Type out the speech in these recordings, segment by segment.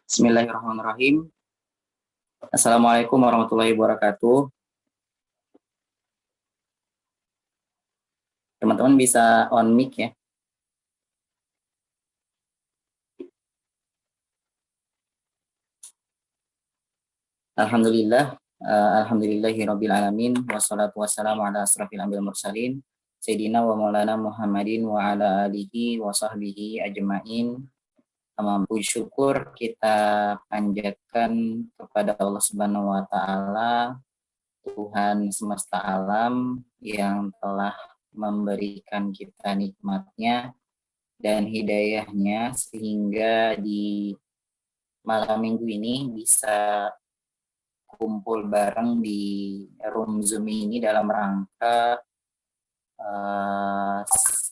Bismillahirrahmanirrahim. Assalamualaikum warahmatullahi wabarakatuh. Teman-teman bisa on mic ya. Alhamdulillah, alhamdulillahirabbil alamin wassalatu wassalamu ala asrofil anbiya'i wal mursalin sayyidina wa maulana Muhammadin wa ala alihi wa sahbihi ajmain. Puji syukur kita panjatkan kepada Allah Subhanahu wa taala, Tuhan semesta alam yang telah memberikan kita nikmatnya dan hidayahnya sehingga di malam minggu ini bisa kumpul bareng di room Zoom ini dalam rangka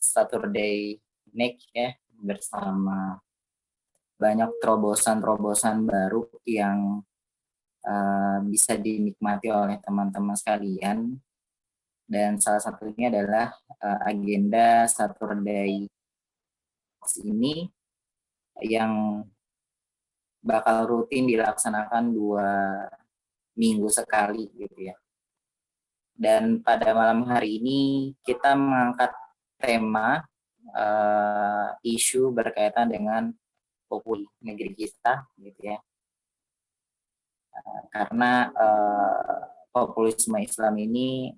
Saturday Night ya, bersama banyak terobosan-terobosan baru yang bisa dinikmati oleh teman-teman sekalian, dan salah satunya adalah agenda Saturday ini yang bakal rutin dilaksanakan 2 minggu sekali gitu ya. Dan pada malam hari ini kita mengangkat tema isu berkaitan dengan populi negeri kita gitu ya. Karena populisme Islam ini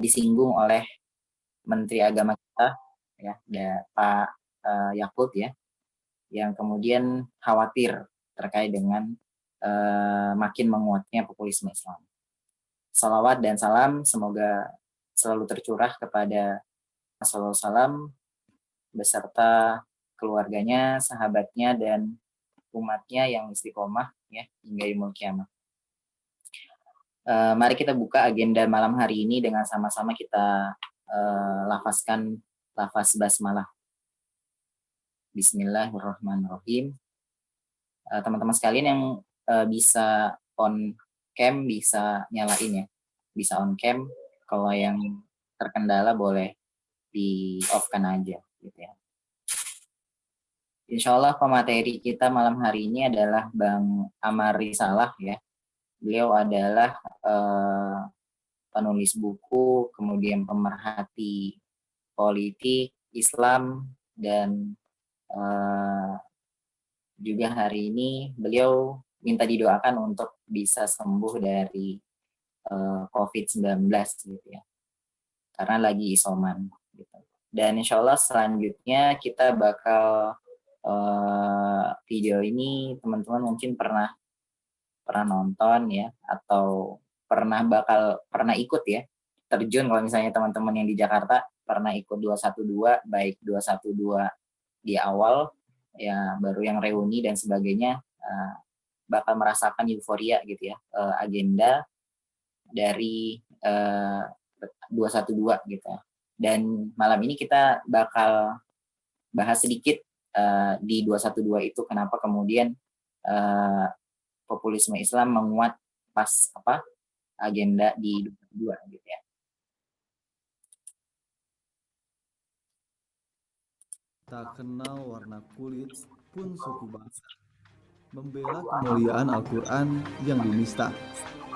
disinggung oleh Menteri Agama kita ya, Pak Yakut ya, yang kemudian khawatir terkait dengan makin menguatnya populisme Islam. Salawat dan salam semoga selalu tercurah kepada Rasulullah SAW beserta keluarganya, sahabatnya, dan umatnya yang istiqomah ya hingga yaumul kiamah. Mari kita buka agenda malam hari ini dengan sama-sama kita lafazkan lafaz basmalah. Bismillahirrahmanirrahim. Teman-teman sekalian yang bisa on cam bisa nyalain ya, bisa on cam. Kalau yang terkendala boleh di off kan aja gitu ya. Insya Allah pemateri kita malam hari ini adalah Bang Amar Risalah ya. Beliau adalah penulis buku, kemudian pemerhati politik Islam, dan juga hari ini beliau minta didoakan untuk bisa sembuh dari COVID-19 gitu ya, karena lagi isoman gitu. Dan insya Allah selanjutnya kita bakal video ini teman-teman mungkin pernah nonton ya, atau pernah ikut ya, terjun. Kalau misalnya teman-teman yang di Jakarta pernah ikut 212, baik 212 di awal ya, baru yang reuni dan sebagainya, bakal merasakan euforia gitu ya, agenda dari 212 gitu. Dan malam ini kita bakal bahas sedikit di 212 itu kenapa kemudian populisme Islam menguat pas agenda di 212 gitu ya. Tak kenal warna kulit pun suku bangsa, membela kemuliaan Al-Quran yang dinista.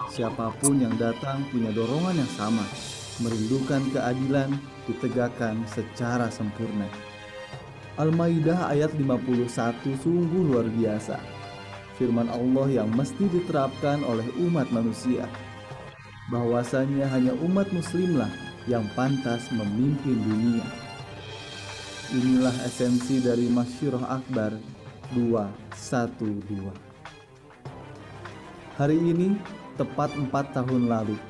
Siapapun yang datang punya dorongan yang sama, merindukan keadilan ditegakkan secara sempurna. Al-Maidah ayat 51 sungguh luar biasa. Firman Allah yang mesti diterapkan oleh umat manusia, bahwasanya hanya umat muslimlah yang pantas memimpin dunia. Inilah esensi dari Masyurah Akbar 212. Hari ini tepat 4 tahun lalu,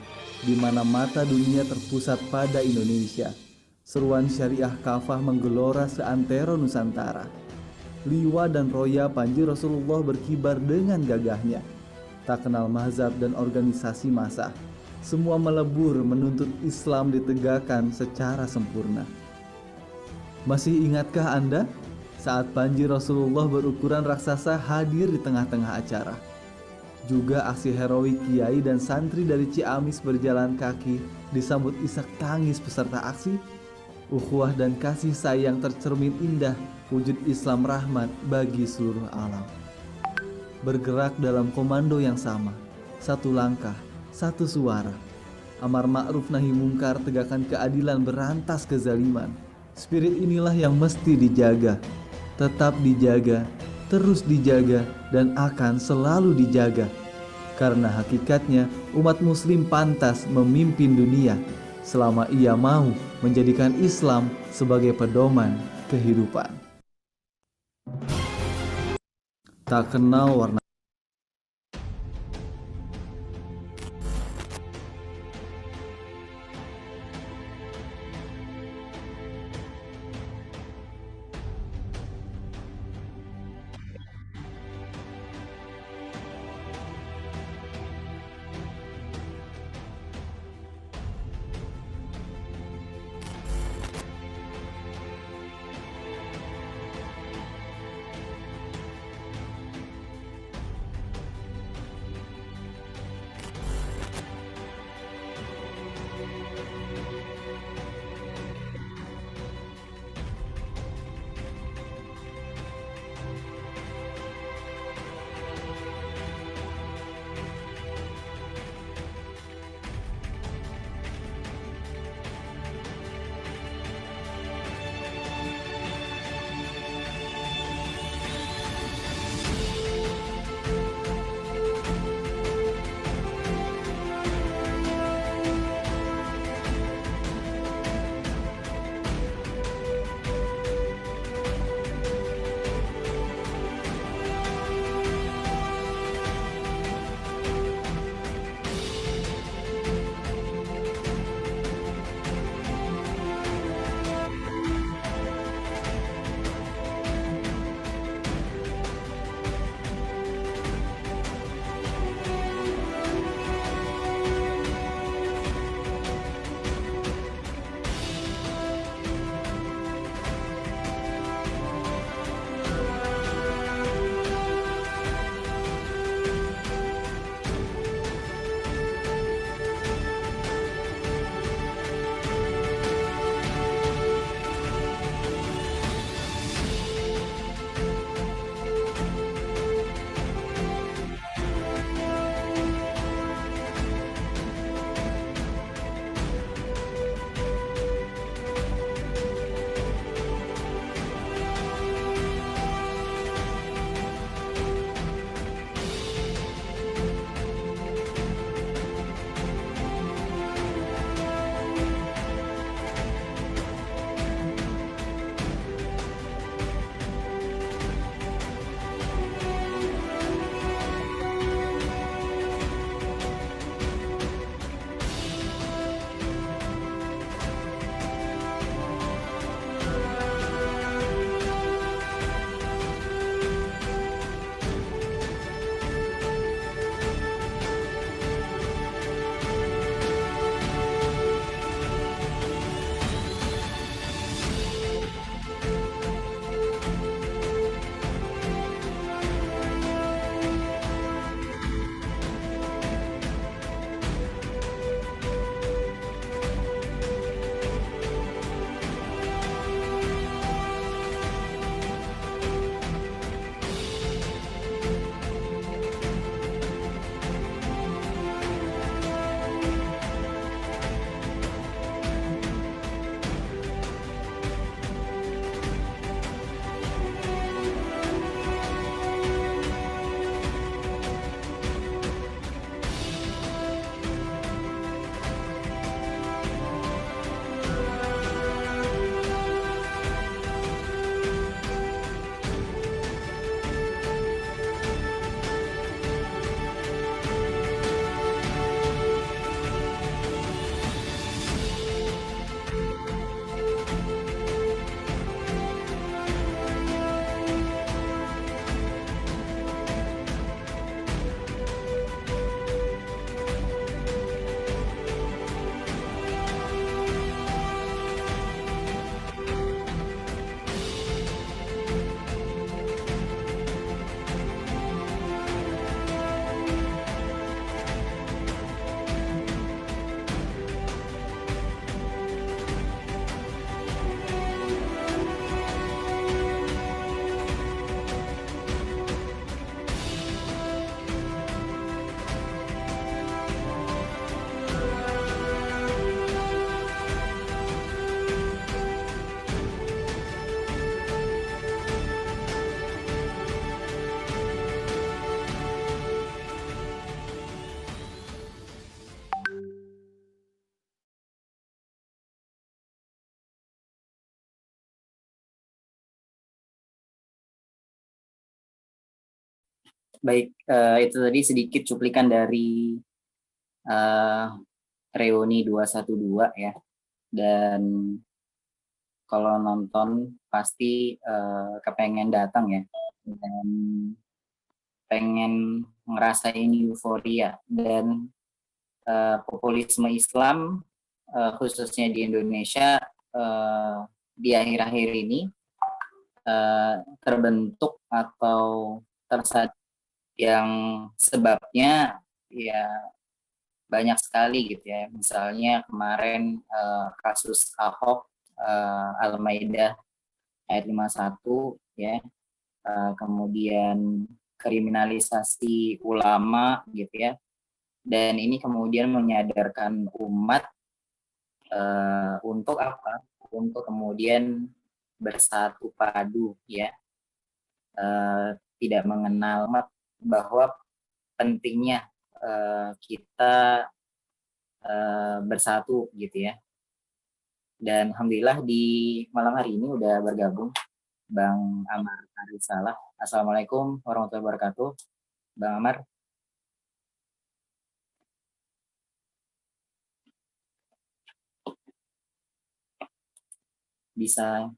di mana mata dunia terpusat pada Indonesia, seruan syariah kafah menggelora seantero Nusantara. Liwa dan roya panji Rasulullah berkibar dengan gagahnya. Tak kenal mazhab dan organisasi massa, semua melebur menuntut Islam ditegakkan secara sempurna. Masih ingatkah Anda saat panji Rasulullah berukuran raksasa hadir di tengah-tengah acara? Juga aksi heroik kiai dan santri dari Ciamis berjalan kaki disambut isak tangis peserta aksi. Ukhuwah dan kasih sayang tercermin indah, wujud Islam rahmat bagi seluruh alam. bergerak dalam komando yang sama, satu langkah, satu suara. Amar ma'ruf nahi mungkar, tegakkan keadilan, berantas kezaliman. Spirit inilah yang mesti dijaga, tetap dijaga, terus dijaga, dan akan selalu dijaga. Karena hakikatnya umat muslim pantas memimpin dunia selama ia mau menjadikan Islam sebagai pedoman kehidupan. Tak kenal warna. Baik, itu tadi sedikit cuplikan dari reuni 212 ya. Dan kalau nonton pasti kepengen datang ya, dan pengen ngerasain euforia dan populisme Islam khususnya di Indonesia di akhir-akhir ini terbentuk atau tersadar yang sebabnya ya banyak sekali gitu ya. Misalnya kemarin kasus Ahok Al-Maidah ayat 51 ya, kemudian kriminalisasi ulama gitu ya, dan ini kemudian menyadarkan umat untuk apa? Untuk kemudian bersatu padu ya, tidak mengenal bahwa pentingnya kita bersatu gitu ya. Dan alhamdulillah di malam hari ini udah bergabung Bang Amar Arisalah. Assalamualaikum warahmatullahi wabarakatuh. Bang Amar. Bisa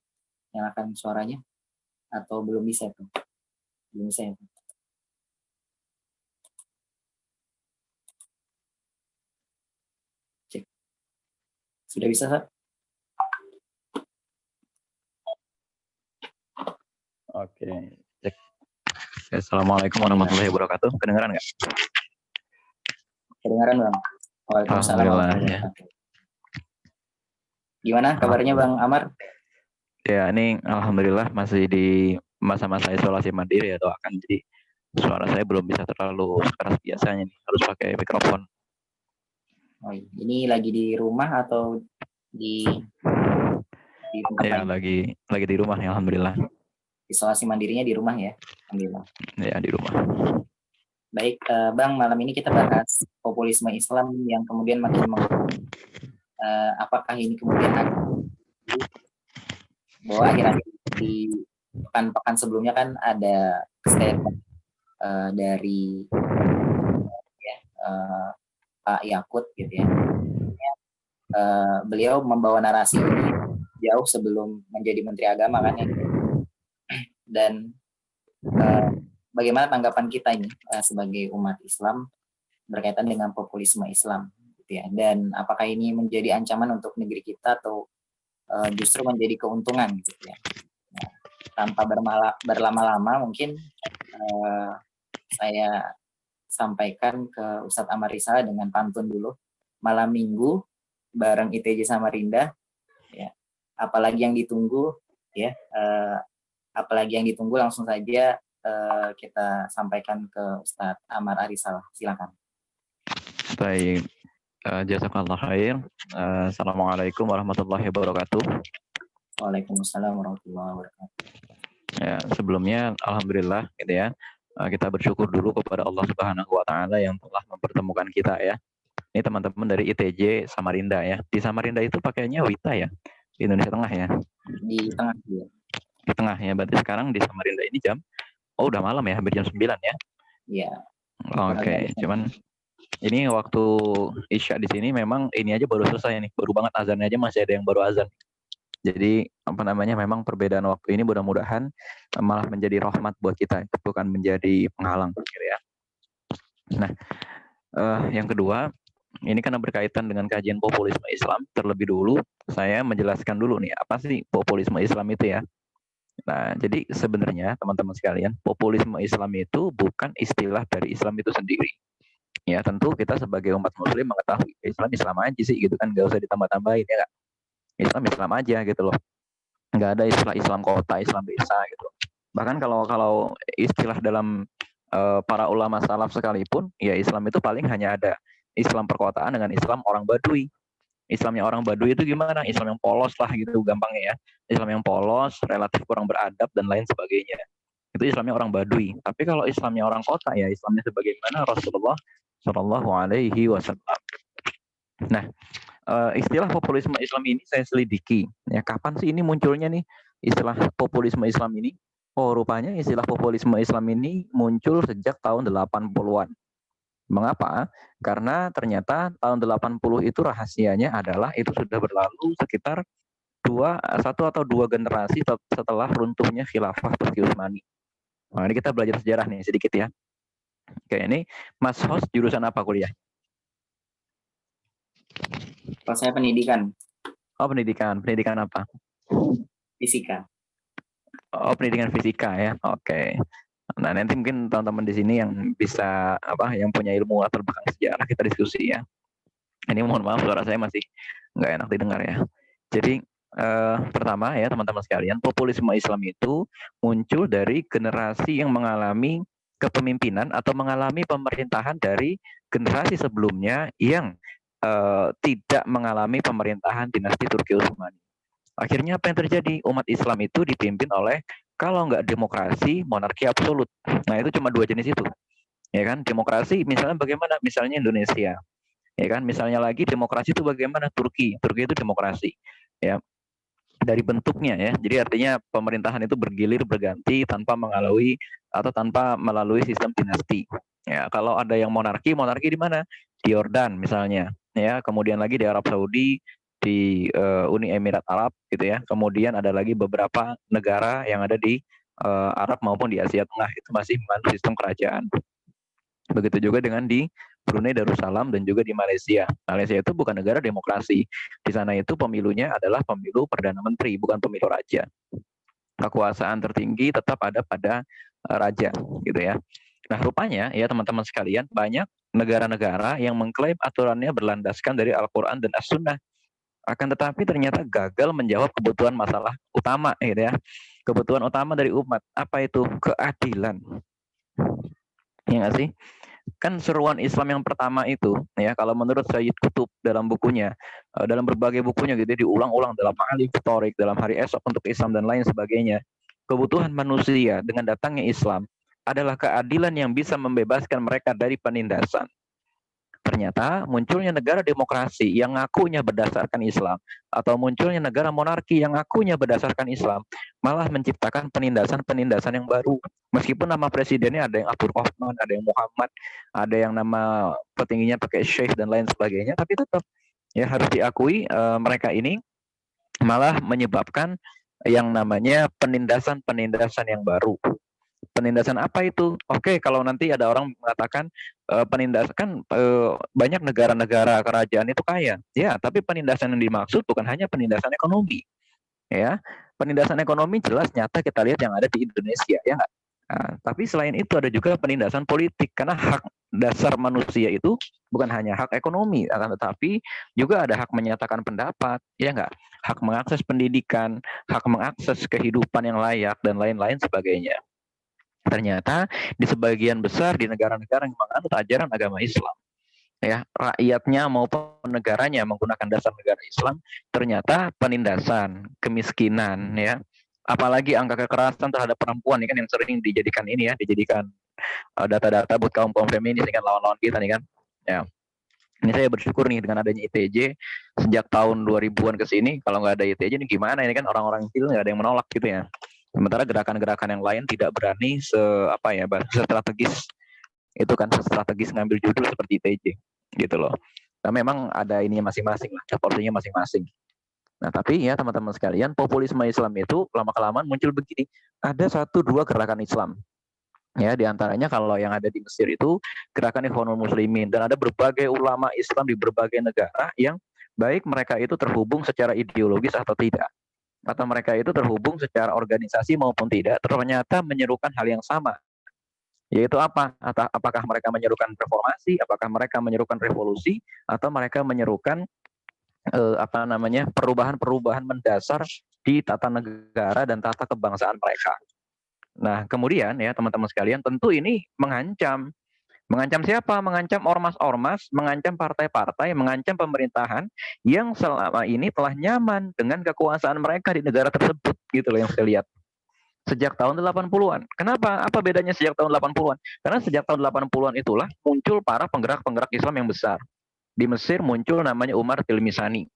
nyalakan suaranya atau belum bisa tuh? Belum bisa ya. Cek. Sudah bisa, Pak? Oke, cek. Assalamualaikum warahmatullahi wabarakatuh. Kedengaran nggak? Kedengaran, Bang. Waalaikumsalam warahmatullahi Ya. wabarakatuh. Gimana kabarnya Bang Amar? Ya, ini alhamdulillah masih di masa-masa isolasi mandiri ya, doakan. Jadi suara saya belum bisa terlalu keras biasanya nih, harus pakai mikrofon. Oh, ini lagi di rumah atau di tempat Ya, lain? lagi di rumah ya, alhamdulillah. Isolasi mandirinya di rumah ya, alhamdulillah. Ya, di rumah. Baik, Bang, malam ini kita bahas populisme Islam yang kemudian makin apakah ini kemudian bahwa akhir-akhir di pekan-pekan sebelumnya kan ada statement dari Pak Yakut gitu ya. Beliau membawa narasi ini jauh sebelum menjadi Menteri Agama kan ya. Dan bagaimana tanggapan kita ini sebagai umat Islam berkaitan dengan populisme Islam gitu ya. Dan apakah ini menjadi ancaman untuk negeri kita atau justru menjadi keuntungan gitu ya. Nah, tanpa berlama-lama mungkin saya sampaikan ke Ustadz Amar Risalah dengan pantun dulu. Malam Minggu bareng ITJ Samarinda ya. Apalagi yang ditunggu ya, apalagi yang ditunggu langsung saja kita sampaikan ke Ustadz Amar Arisalah. Silakan. Baik, jazakallah khair. Assalamualaikum warahmatullahi wabarakatuh. Waalaikumsalam warahmatullahi wabarakatuh. Ya, sebelumnya alhamdulillah gitu ya. Kita bersyukur dulu kepada Allah Subhanahu wa taala yang telah mempertemukan kita ya. Ini teman-teman dari ITJ Samarinda ya. Di Samarinda itu pakainya Wita ya. Di Indonesia Tengah ya. Di tengah ya. Di tengah ya. Berarti sekarang di Samarinda ini udah malam ya, hampir jam 9 ya. Iya. Oke, cuman ini waktu Isya di sini memang ini aja baru selesai nih. Baru banget azannya aja masih ada yang baru azan. Jadi memang perbedaan waktu ini mudah-mudahan malah menjadi rahmat buat kita, bukan menjadi penghalang gitu ya. Nah, yang kedua, ini karena berkaitan dengan kajian populisme Islam. Terlebih dulu saya menjelaskan dulu nih apa sih populisme Islam itu ya. Nah, jadi sebenarnya teman-teman sekalian, populisme Islam itu bukan istilah dari Islam itu sendiri. Ya tentu kita sebagai umat muslim mengetahui Islam aja sih gitu kan, nggak usah ditambah-tambahin ya. Islam aja gitu loh, nggak ada istilah Islam kota, Islam desa gitu. Bahkan kalau istilah dalam para ulama salaf sekalipun, ya Islam itu paling hanya ada Islam perkotaan dengan Islam orang Badui. Islamnya orang Badui itu gimana? Islam yang polos lah gitu gampangnya ya. Islam yang polos, relatif kurang beradab dan lain sebagainya. Itu Islamnya orang Badui. Tapi kalau Islamnya orang kota ya Islamnya sebagaimana Rasulullah Shallallahu Alaihi Wasallam. Nah, istilah populisme Islam ini saya selidiki. Ya, kapan sih ini munculnya nih istilah populisme Islam ini? Oh, rupanya istilah populisme Islam ini muncul sejak tahun 80-an. Mengapa? Karena ternyata tahun 80 itu rahasianya adalah itu sudah berlalu sekitar satu atau dua generasi setelah runtuhnya khilafah Turki Utsmani. Nah, ini kita belajar sejarah nih sedikit ya. Oke, ini Mas Host jurusan apa kuliah? Kalau saya pendidikan, Oh, pendidikan. Pendidikan apa? fisika. Oh, pendidikan fisika ya. Oke. Nah, nanti mungkin teman-teman di sini yang bisa yang punya ilmu latar belakang sejarah kita diskusi ya. Ini mohon maaf suara saya masih nggak enak didengar ya. Jadi pertama ya teman-teman sekalian, populisme Islam itu muncul dari generasi yang mengalami kepemimpinan atau mengalami pemerintahan dari generasi sebelumnya yang tidak mengalami pemerintahan dinasti Turki Utsmani. Akhirnya apa yang terjadi? Umat Islam itu dipimpin oleh kalau nggak demokrasi, monarki absolut. Nah itu cuma dua jenis itu, ya kan? Demokrasi misalnya bagaimana? Misalnya Indonesia, ya kan? Misalnya lagi demokrasi itu bagaimana? Turki itu demokrasi, ya dari bentuknya ya. Jadi artinya pemerintahan itu bergilir berganti tanpa melalui sistem dinasti. Ya, kalau ada yang monarki di mana? Di Yordan misalnya, ya. Kemudian lagi di Arab Saudi, di Uni Emirat Arab gitu ya. Kemudian ada lagi beberapa negara yang ada di Arab maupun di Asia Tengah itu masih menganut sistem kerajaan. Begitu juga dengan di Brunei Darussalam dan juga di Malaysia. Malaysia itu bukan negara demokrasi. Di sana itu pemilunya adalah pemilu Perdana Menteri, bukan pemilu raja. Kekuasaan tertinggi tetap ada pada raja, gitu ya. Nah, rupanya ya teman-teman sekalian, banyak negara-negara yang mengklaim aturannya berlandaskan dari Al-Quran dan As-Sunnah. Akan tetapi ternyata gagal menjawab kebutuhan masalah utama, gitu ya. Kebutuhan utama dari umat, apa itu? Keadilan. Ya nggak sih? Kan seruan Islam yang pertama itu ya kalau menurut Sayyid Qutb dalam bukunya dalam berbagai bukunya gitu diulang-ulang dalam Ma'arij Thoriq, dalam Hari Esok untuk Islam dan lain sebagainya, kebutuhan manusia dengan datangnya Islam adalah keadilan yang bisa membebaskan mereka dari penindasan. Ternyata munculnya negara demokrasi yang ngakunya berdasarkan Islam atau munculnya negara monarki yang ngakunya berdasarkan Islam malah menciptakan penindasan-penindasan yang baru. Meskipun nama presidennya ada yang Abdul Rahman, ada yang Muhammad, ada yang nama petingginya pakai Syekh dan lain sebagainya, tapi tetap ya harus diakui mereka ini malah menyebabkan yang namanya penindasan-penindasan yang baru. Penindasan apa itu? Oke, kalau nanti ada orang mengatakan penindasan kan banyak negara-negara kerajaan itu kaya. Ya, tapi penindasan yang dimaksud bukan hanya penindasan ekonomi. Ya, penindasan ekonomi jelas nyata kita lihat yang ada di Indonesia, ya nggak? Nah, tapi selain itu ada juga penindasan politik karena hak dasar manusia itu bukan hanya hak ekonomi, akan tetapi juga ada hak menyatakan pendapat, ya nggak? Hak mengakses pendidikan, hak mengakses kehidupan yang layak dan lain-lain sebagainya. Ternyata di sebagian besar di negara-negara yang menganut ajaran agama Islam, ya rakyatnya maupun negaranya menggunakan dasar negara Islam, ternyata penindasan, kemiskinan, ya, apalagi angka kekerasan terhadap perempuan ini kan yang sering dijadikan data-data buat kaum feminis kan lawan-lawan kita nih kan, ya. Ini saya bersyukur nih dengan adanya ITJ sejak tahun 2000-an ke sini. Kalau nggak ada ITJ ini gimana? Ini kan orang-orang kecil nggak ada yang menolak gitu ya. Sementara gerakan-gerakan yang lain tidak berani strategis itu kan strategis ngambil judul seperti ITJ gitu loh. Nah memang ada ininya masing-masing lah, porsinya masing-masing. Nah tapi ya teman-teman sekalian, populisme Islam itu lama-kelamaan muncul begini. Ada 1-2 gerakan Islam. Ya, diantaranya kalau yang ada di Mesir itu gerakan Ikhwanul Muslimin dan ada berbagai ulama Islam di berbagai negara yang baik mereka itu terhubung secara ideologis atau tidak, atau mereka itu terhubung secara organisasi maupun tidak, ternyata menyerukan hal yang sama, yaitu apa? Apakah mereka menyerukan reformasi, apakah mereka menyerukan revolusi, atau mereka menyerukan perubahan-perubahan mendasar di tata negara dan tata kebangsaan mereka. Nah, kemudian ya teman-teman sekalian, tentu ini mengancam siapa? Mengancam ormas-ormas, mengancam partai-partai, mengancam pemerintahan yang selama ini telah nyaman dengan kekuasaan mereka di negara tersebut, gitu loh yang saya lihat. Sejak tahun 80-an. Kenapa? Apa bedanya sejak tahun 80-an? Karena sejak tahun 80-an itulah muncul para penggerak-penggerak Islam yang besar. Di Mesir muncul namanya Umar Tilmisani.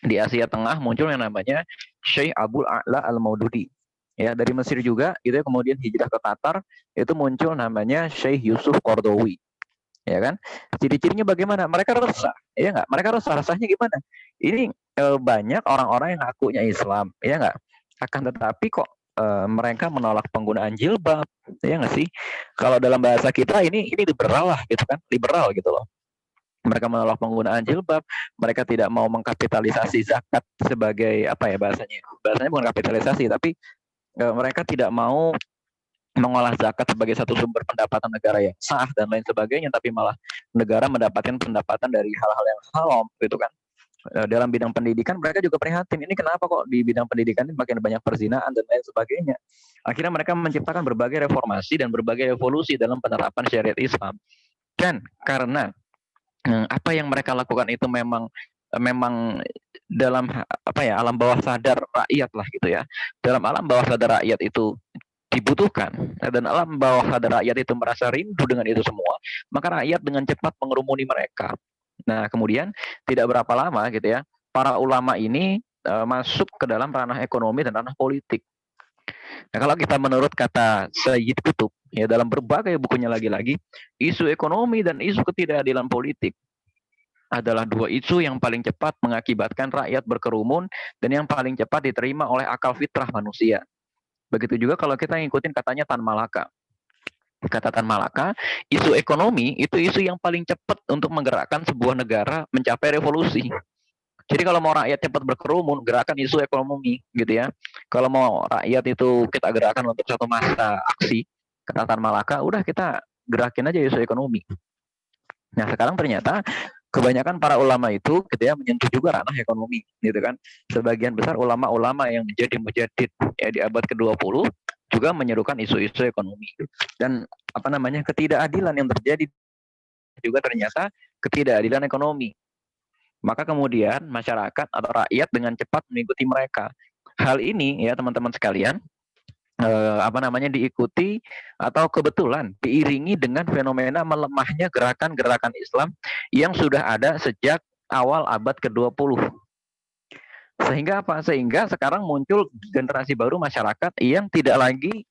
Di Asia Tengah muncul yang namanya Syekh Abdul A'la Al-Maududi. Ya, dari Mesir juga gitu ya, kemudian hijrah ke Qatar, itu muncul namanya Syekh Yusuf Qaradawi. Ya kan? Ciri-cirinya bagaimana? Mereka resah, ya nggak? Mereka resah, rasanya gimana? Ini banyak orang-orang yang ngakunya Islam, ya nggak? Akan tetapi kok mereka menolak penggunaan jilbab, ya nggak sih? Kalau dalam bahasa kita ini liberal lah gitu kan, liberal gitu loh. Mereka menolak penggunaan jilbab, mereka tidak mau mengkapitalisasi zakat sebagai apa ya bahasanya? Bahasanya bukan kapitalisasi, tapi mereka tidak mau mengolah zakat sebagai satu sumber pendapatan negara yang sah dan lain sebagainya, tapi malah negara mendapatkan pendapatan dari hal-hal yang haram gitu kan. Dalam bidang pendidikan mereka juga prihatin, ini kenapa kok di bidang pendidikan ini makin banyak perzinahan dan lain sebagainya. Akhirnya mereka menciptakan berbagai reformasi dan berbagai evolusi dalam penerapan syariat Islam. Dan karena apa yang mereka lakukan itu memang dalam apa ya, alam bawah sadar rakyat lah gitu ya. Dalam alam bawah sadar rakyat itu dibutuhkan, dan alam bawah sadar rakyat itu merasa rindu dengan itu semua, maka rakyat dengan cepat mengerumuni mereka. Nah, kemudian tidak berapa lama gitu ya, para ulama ini masuk ke dalam ranah ekonomi dan ranah politik. Nah, kalau kita menurut kata Sayyid Qutb ya, dalam berbagai bukunya lagi-lagi, isu ekonomi dan isu ketidakadilan politik adalah dua isu yang paling cepat mengakibatkan rakyat berkerumun dan yang paling cepat diterima oleh akal fitrah manusia. Begitu juga kalau kita ngikutin katanya Tan Malaka. Kata Tan Malaka, isu ekonomi itu isu yang paling cepat untuk menggerakkan sebuah negara mencapai revolusi. Jadi kalau mau rakyat cepat berkerumun, gerakan isu ekonomi gitu ya. Kalau mau rakyat itu kita gerakan untuk satu masa aksi, kata Tan Malaka, udah kita gerakin aja isu ekonomi. Nah, sekarang ternyata kebanyakan para ulama itu gitu ya menyentuh juga ranah ekonomi gitu kan. Sebagian besar ulama-ulama yang menjadi mujadid ya di abad ke-20 juga menyerukan isu-isu ekonomi. Dan apa namanya, ketidakadilan yang terjadi juga ternyata ketidakadilan ekonomi. Maka kemudian masyarakat atau rakyat dengan cepat mengikuti mereka. Hal ini ya teman-teman sekalian, apa namanya, diikuti atau kebetulan diiringi dengan fenomena melemahnya gerakan-gerakan Islam yang sudah ada sejak awal abad ke-20. Sehingga apa? Sehingga sekarang muncul generasi baru masyarakat yang tidak lagi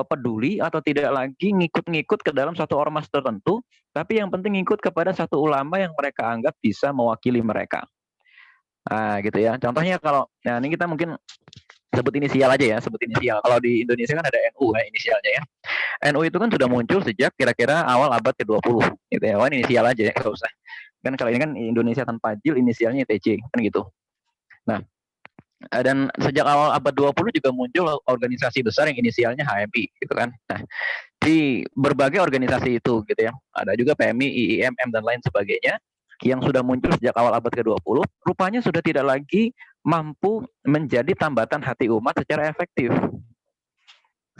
peduli atau tidak lagi ngikut-ngikut ke dalam satu ormas tertentu, tapi yang penting ngikut kepada satu ulama yang mereka anggap bisa mewakili mereka. Nah, gitu ya. Contohnya kalau, nah ini kita mungkin sebut inisial aja ya, sebut inisial. Kalau di Indonesia kan ada NU ya inisialnya ya. NU itu kan sudah muncul sejak kira-kira awal abad ke-20 gitu ya. Wah, inisial aja ya, nggak usah. Kan kalau ini kan Indonesia tanpa jil, inisialnya TC kan gitu. Nah, dan sejak awal abad 20 juga muncul organisasi besar yang inisialnya HMI gitu kan. Nah, di berbagai organisasi itu gitu ya. Ada juga PMI, IIMM dan lain sebagainya yang sudah muncul sejak awal abad ke-20, rupanya sudah tidak lagi mampu menjadi tambatan hati umat secara efektif.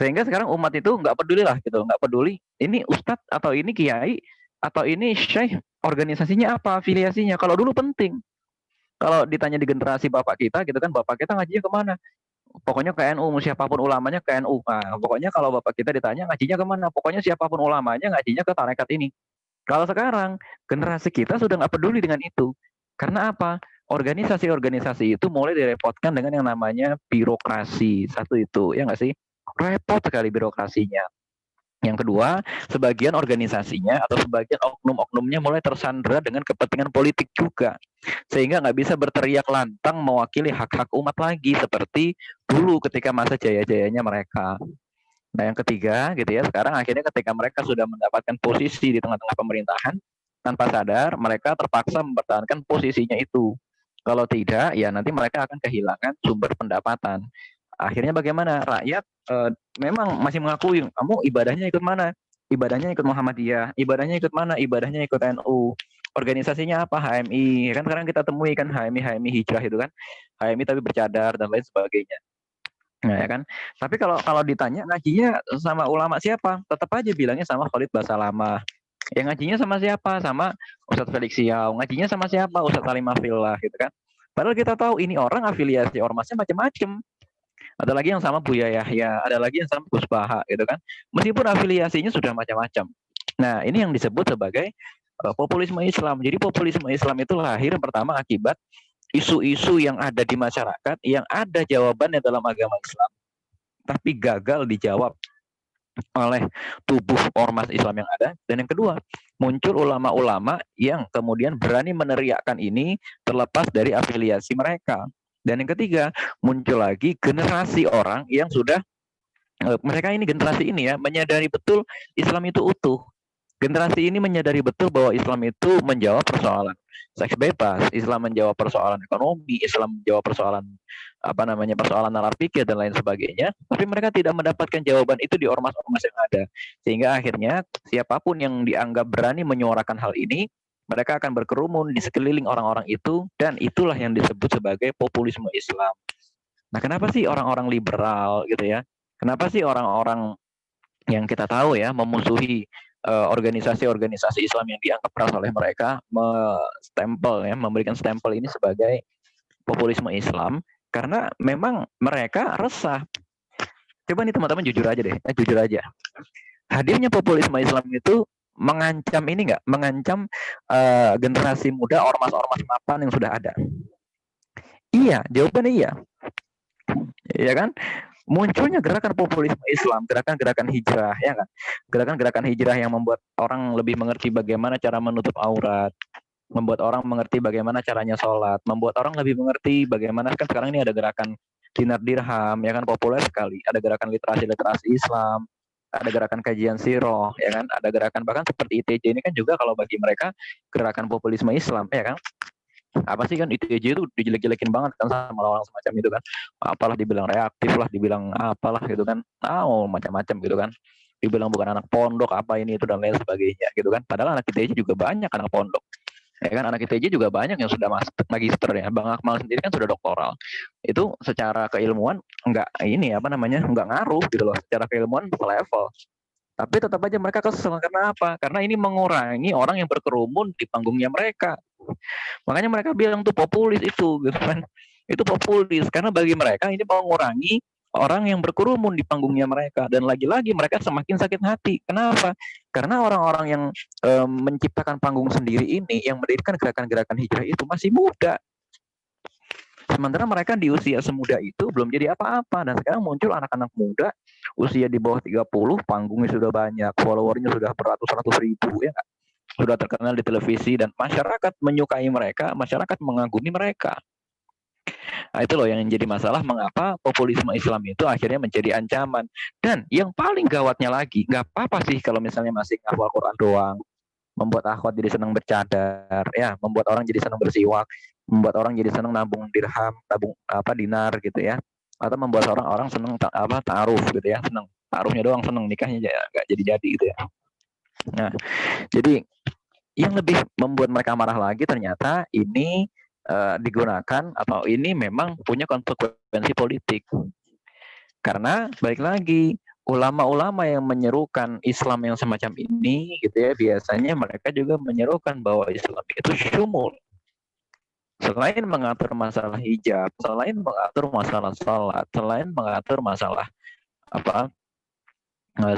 Sehingga sekarang umat itu nggak peduli lah gitu, nggak peduli ini ustadz atau ini kiai atau ini syekh, organisasinya apa, afiliasinya. Kalau dulu penting. Kalau ditanya di generasi bapak kita gitu kan, bapak kita ngajinya kemana? Pokoknya ke NU, siapapun ulamanya ke NU. Nah, pokoknya kalau bapak kita ditanya ngajinya kemana? Pokoknya siapapun ulamanya ngajinya ke tarekat ini. Kalau sekarang, generasi kita sudah nggak peduli dengan itu. Karena apa? Organisasi-organisasi itu mulai direpotkan dengan yang namanya birokrasi. Satu itu, ya nggak sih? Repot sekali birokrasinya. Yang kedua, sebagian organisasinya atau sebagian oknum-oknumnya mulai tersandra dengan kepentingan politik juga. Sehingga nggak bisa berteriak lantang mewakili hak-hak umat lagi seperti dulu ketika masa jaya-jayanya mereka. Nah, yang ketiga gitu ya, sekarang akhirnya ketika mereka sudah mendapatkan posisi di tengah-tengah pemerintahan, tanpa sadar mereka terpaksa mempertahankan posisinya itu. Kalau tidak, ya nanti mereka akan kehilangan sumber pendapatan. Akhirnya bagaimana? Rakyat memang masih mengakui, kamu ibadahnya ikut mana? Ibadahnya ikut Muhammadiyah. Ibadahnya ikut mana? Ibadahnya ikut NU. Organisasinya apa? HMI. Kan sekarang kita temui kan HMI hijrah itu kan. HMI tapi bercadar dan lain sebagainya. Nah, ya kan. Tapi kalau ditanya ngajinya sama ulama siapa? Tetap aja bilangnya sama Khalid Basalamah. Yang ngajinya sama siapa? Sama Ustadz Felix Siau. Ngajinya sama siapa? Ustadz Salim Afillah gitu kan. Padahal kita tahu ini orang afiliasi ormasnya macam-macam. Ada lagi yang sama Buya Yahya, ada lagi yang sama Gus Baha gitu kan. Meskipun afiliasinya sudah macam-macam. Nah, ini yang disebut sebagai populisme Islam. Jadi populisme Islam itu lahir pertama akibat isu-isu yang ada di masyarakat yang ada jawabannya dalam agama Islam. tapi gagal dijawab oleh tubuh ormas Islam yang ada. Dan yang kedua, muncul ulama-ulama yang kemudian berani meneriakkan ini terlepas dari afiliasi mereka. Dan yang ketiga, muncul lagi generasi orang yang sudah mereka ini generasi ini ya menyadari betul Islam itu utuh. Generasi ini menyadari betul bahwa Islam itu menjawab persoalan seks bebas, Islam menjawab persoalan ekonomi, Islam menjawab persoalan persoalan nalar pikir dan lain sebagainya. Tapi mereka tidak mendapatkan jawaban itu di ormas-ormas yang ada. Sehingga akhirnya siapapun yang dianggap berani menyuarakan hal ini, mereka akan berkerumun di sekeliling orang-orang itu, dan itulah yang disebut sebagai populisme Islam. Nah, kenapa sih orang-orang liberal gitu ya? Kenapa sih orang-orang yang kita tahu ya memusuhi organisasi-organisasi Islam yang dianggap keras oleh mereka memberikan stempel ini sebagai populisme Islam? Karena memang mereka resah. Coba nih teman-teman jujur aja deh, jujur aja. Hadirnya populisme Islam itu mengancam ini nggak? Mengancam generasi muda, ormas-ormas mapan yang sudah ada. Iya, jawabannya iya. Iya kan? Munculnya gerakan populisme Islam, gerakan-gerakan hijrah, ya kan? Gerakan-gerakan hijrah yang membuat orang lebih mengerti bagaimana cara menutup aurat, membuat orang mengerti bagaimana caranya sholat, membuat orang lebih mengerti bagaimana kan sekarang ini ada gerakan dinar dirham, ya kan, populer sekali. Ada gerakan literasi Islam, ada gerakan kajian sirah, ya kan? Ada gerakan bahkan seperti ITJ ini kan juga kalau bagi mereka gerakan populisme Islam, ya kan? Apa sih kan ITJ itu dijelek-jelekin banget kan sama orang semacam itu kan, apalah dibilang reaktif lah, dibilang apalah gitu kan, macam-macam gitu kan, dibilang bukan anak pondok apa ini itu dan lain sebagainya gitu kan. Padahal anak ITJ juga banyak anak pondok, ya kan, anak ITJ juga banyak yang sudah magister ya. Bang Akmal sendiri kan sudah doktoral. Itu secara keilmuan nggak nggak ngaruh gitu loh, secara keilmuan level. Tapi tetap aja mereka kesel. Karena apa? Karena ini mengurangi orang yang berkerumun di panggungnya mereka. Makanya mereka bilang tuh populis itu, gitu kan. Itu populis karena bagi mereka ini mengurangi orang yang berkerumun di panggungnya mereka. Dan lagi-lagi mereka semakin sakit hati. Kenapa? Karena orang-orang yang menciptakan panggung sendiri ini, yang mendirikan gerakan-gerakan hijrah itu masih muda. Sementara mereka di usia semuda itu belum jadi apa-apa. Dan sekarang muncul anak-anak muda usia di bawah 30, panggungnya sudah banyak, followernya sudah beratus-ratus ribu, ya gak? Sudah terkenal di televisi dan masyarakat menyukai mereka, masyarakat mengagumi mereka. Nah, itu loh yang jadi masalah mengapa populisme Islam itu akhirnya menjadi ancaman. Dan yang paling gawatnya lagi, nggak apa-apa sih kalau misalnya masih ngafal Quran doang, membuat akhwat jadi senang bercadar, ya, membuat orang jadi senang bersiwak, membuat orang jadi senang nabung dirham, nabung dinar gitu ya, atau membuat orang senang ta'aruf gitu ya, senang ta'arufnya doang, senang nikahnya nggak jadi gitu ya. Nah, jadi yang lebih membuat mereka marah lagi ternyata ini digunakan atau ini memang punya konsekuensi politik. Karena balik lagi, ulama-ulama yang menyerukan Islam yang semacam ini gitu ya, biasanya mereka juga menyerukan bahwa Islam itu syumul. Selain mengatur masalah hijab, selain mengatur masalah salat, selain mengatur masalah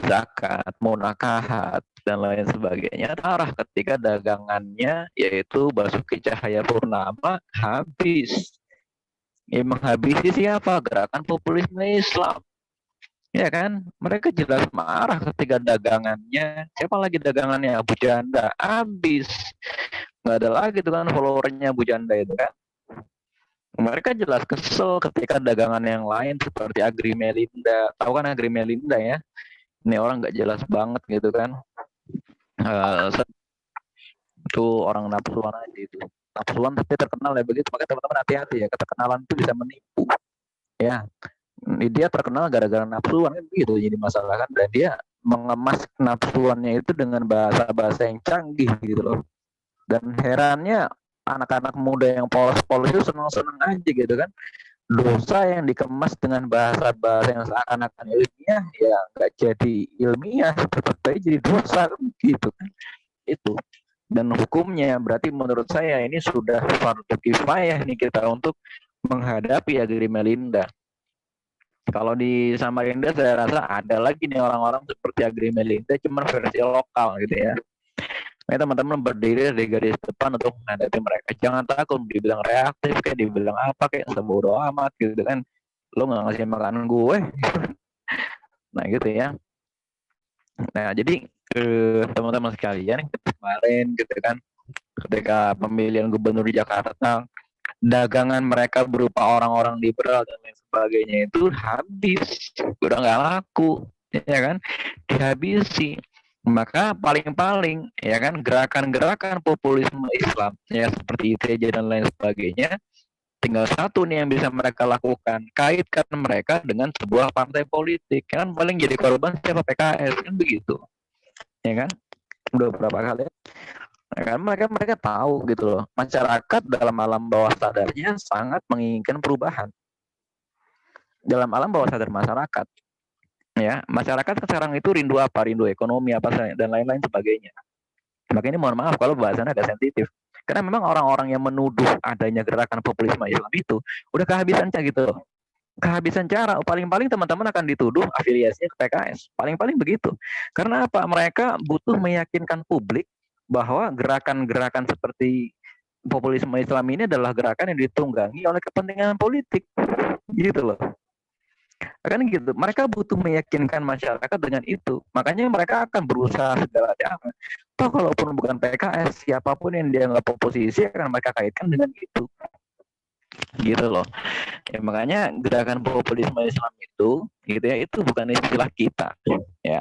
zakat, munakahat dan lain sebagainya, tarah ketika dagangannya yaitu Basuki Cahayapurnama habis. Menghabisi siapa? Gerakan populisme Islam. Ya kan, mereka jelas marah ketika dagangannya, siapa lagi dagangannya, Abu Janda, habis. Nggak ada lagi tuh kan followernya Abu Janda itu kan. Mereka jelas kesel ketika dagangan yang lain seperti Agri Melinda. Tahu kan Agri Melinda ya? Ini orang nggak jelas banget gitu kan. Itu orang nafsuan aja itu. Nafsuan tapi terkenal ya begitu. Makanya teman-teman hati-hati ya, keterkenalan itu bisa menipu. Ya, dia terkenal gara-gara nafsuan kan gitu jadi masalah kan, dan dia mengemas nafsuannya itu dengan bahasa-bahasa yang canggih gitu loh. Dan herannya anak-anak muda yang polos-polos itu senang-senang aja gitu kan. Dosa yang dikemas dengan bahasa-bahasa yang seakan-akan ilmiah ya nggak jadi ilmiah, tetap aja jadi dosa gitu kan. Itu. Dan hukumnya berarti menurut saya ini sudah fardu kifayah nih kita untuk menghadapi Agri Melinda. Kalau di Samarinda saya rasa ada lagi nih orang-orang seperti Agri Melinda cuma versi lokal gitu ya. Nah, teman-teman berdiri di garis depan untuk menghadapi mereka. Jangan takut dibilang reaktif kayak dibilang apa kayak sebodoh amat gitu kan. Lo nggak ngasih makanan gue. Nah gitu ya. Nah jadi teman-teman sekalian kemarin gitu kan, ketika pemilihan gubernur di Jakarta, dagangan mereka berupa orang-orang liberal dan lain sebagainya itu habis, udah nggak laku, ya kan, dihabisi. Maka paling-paling ya kan gerakan-gerakan populisme Islam ya seperti ITJ dan lain sebagainya, tinggal satu nih yang bisa mereka lakukan, kaitkan mereka dengan sebuah partai politik, kan paling jadi korban siapa? PKS, kan begitu, ya kan, udah berapa kali ya kan, mereka tahu gitu loh, masyarakat dalam alam bawah sadarnya sangat menginginkan perubahan. Dalam alam bawah sadar masyarakat, ya masyarakat sekarang itu rindu apa? Rindu ekonomi apa dan lain-lain sebagainya. Makanya mohon maaf kalau bahasannya agak sensitif, karena memang orang-orang yang menuduh adanya gerakan populisme Islam itu udah kehabisan gitu loh. Kehabisan cara, paling-paling teman-teman akan dituduh afiliasinya ke PKS, paling-paling begitu. Karena apa? Mereka butuh meyakinkan publik bahwa gerakan-gerakan seperti populisme Islam ini adalah gerakan yang ditunggangi oleh kepentingan politik, gitu loh. Kan gitu, mereka butuh meyakinkan masyarakat dengan itu. Makanya mereka akan berusaha segala cara. Toh kalaupun bukan PKS, siapapun yang dianggap oposisi akan mereka kaitkan dengan itu, gitu loh. Ya, makanya gerakan populisme Islam itu, gitu ya, itu bukan istilah kita, ya.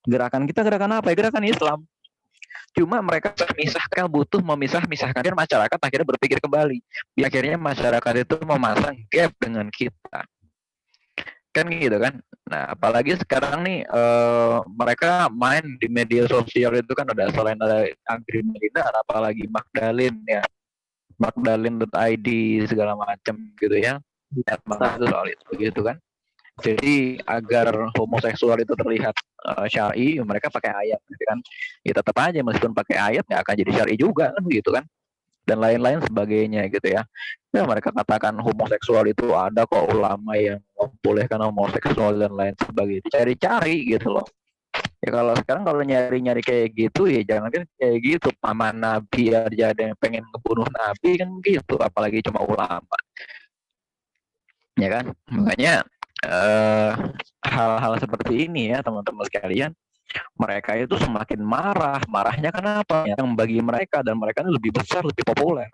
Gerakan kita gerakan apa? Ya, gerakan Islam. Cuma mereka butuh memisahkan dan masyarakat akhirnya berpikir kembali. Akhirnya masyarakat itu memasang gap dengan kita. Kan gitu kan. Nah, apalagi sekarang nih mereka main di media sosial itu kan ada, selain ada Anggrek Melina, apalagi Magdalene ya. Magdalene.id segala macam gitu ya. Itu soal itu gitu kan. Jadi agar homoseksual itu terlihat syar'i, mereka pakai ayat gitu kan. Ya tetap aja meskipun pakai ayat nggak akan jadi syar'i juga kan gitu kan. Dan lain-lain sebagainya gitu ya. Ya mereka katakan homoseksual itu ada kok ulama yang membolehkan homoseksual dan lain sebagainya. Cari-cari gitu loh. Ya kalau sekarang kalau nyari-nyari kayak gitu ya jangan kan kayak gitu, paman nabi aja ada yang pengen ngebunuh nabi kan gitu, apalagi cuma ulama. Ya kan? Makanya hal-hal seperti ini ya teman-teman sekalian, mereka itu semakin marahnya kenapa? Yang bagi mereka dan mereka ini lebih besar, lebih populer.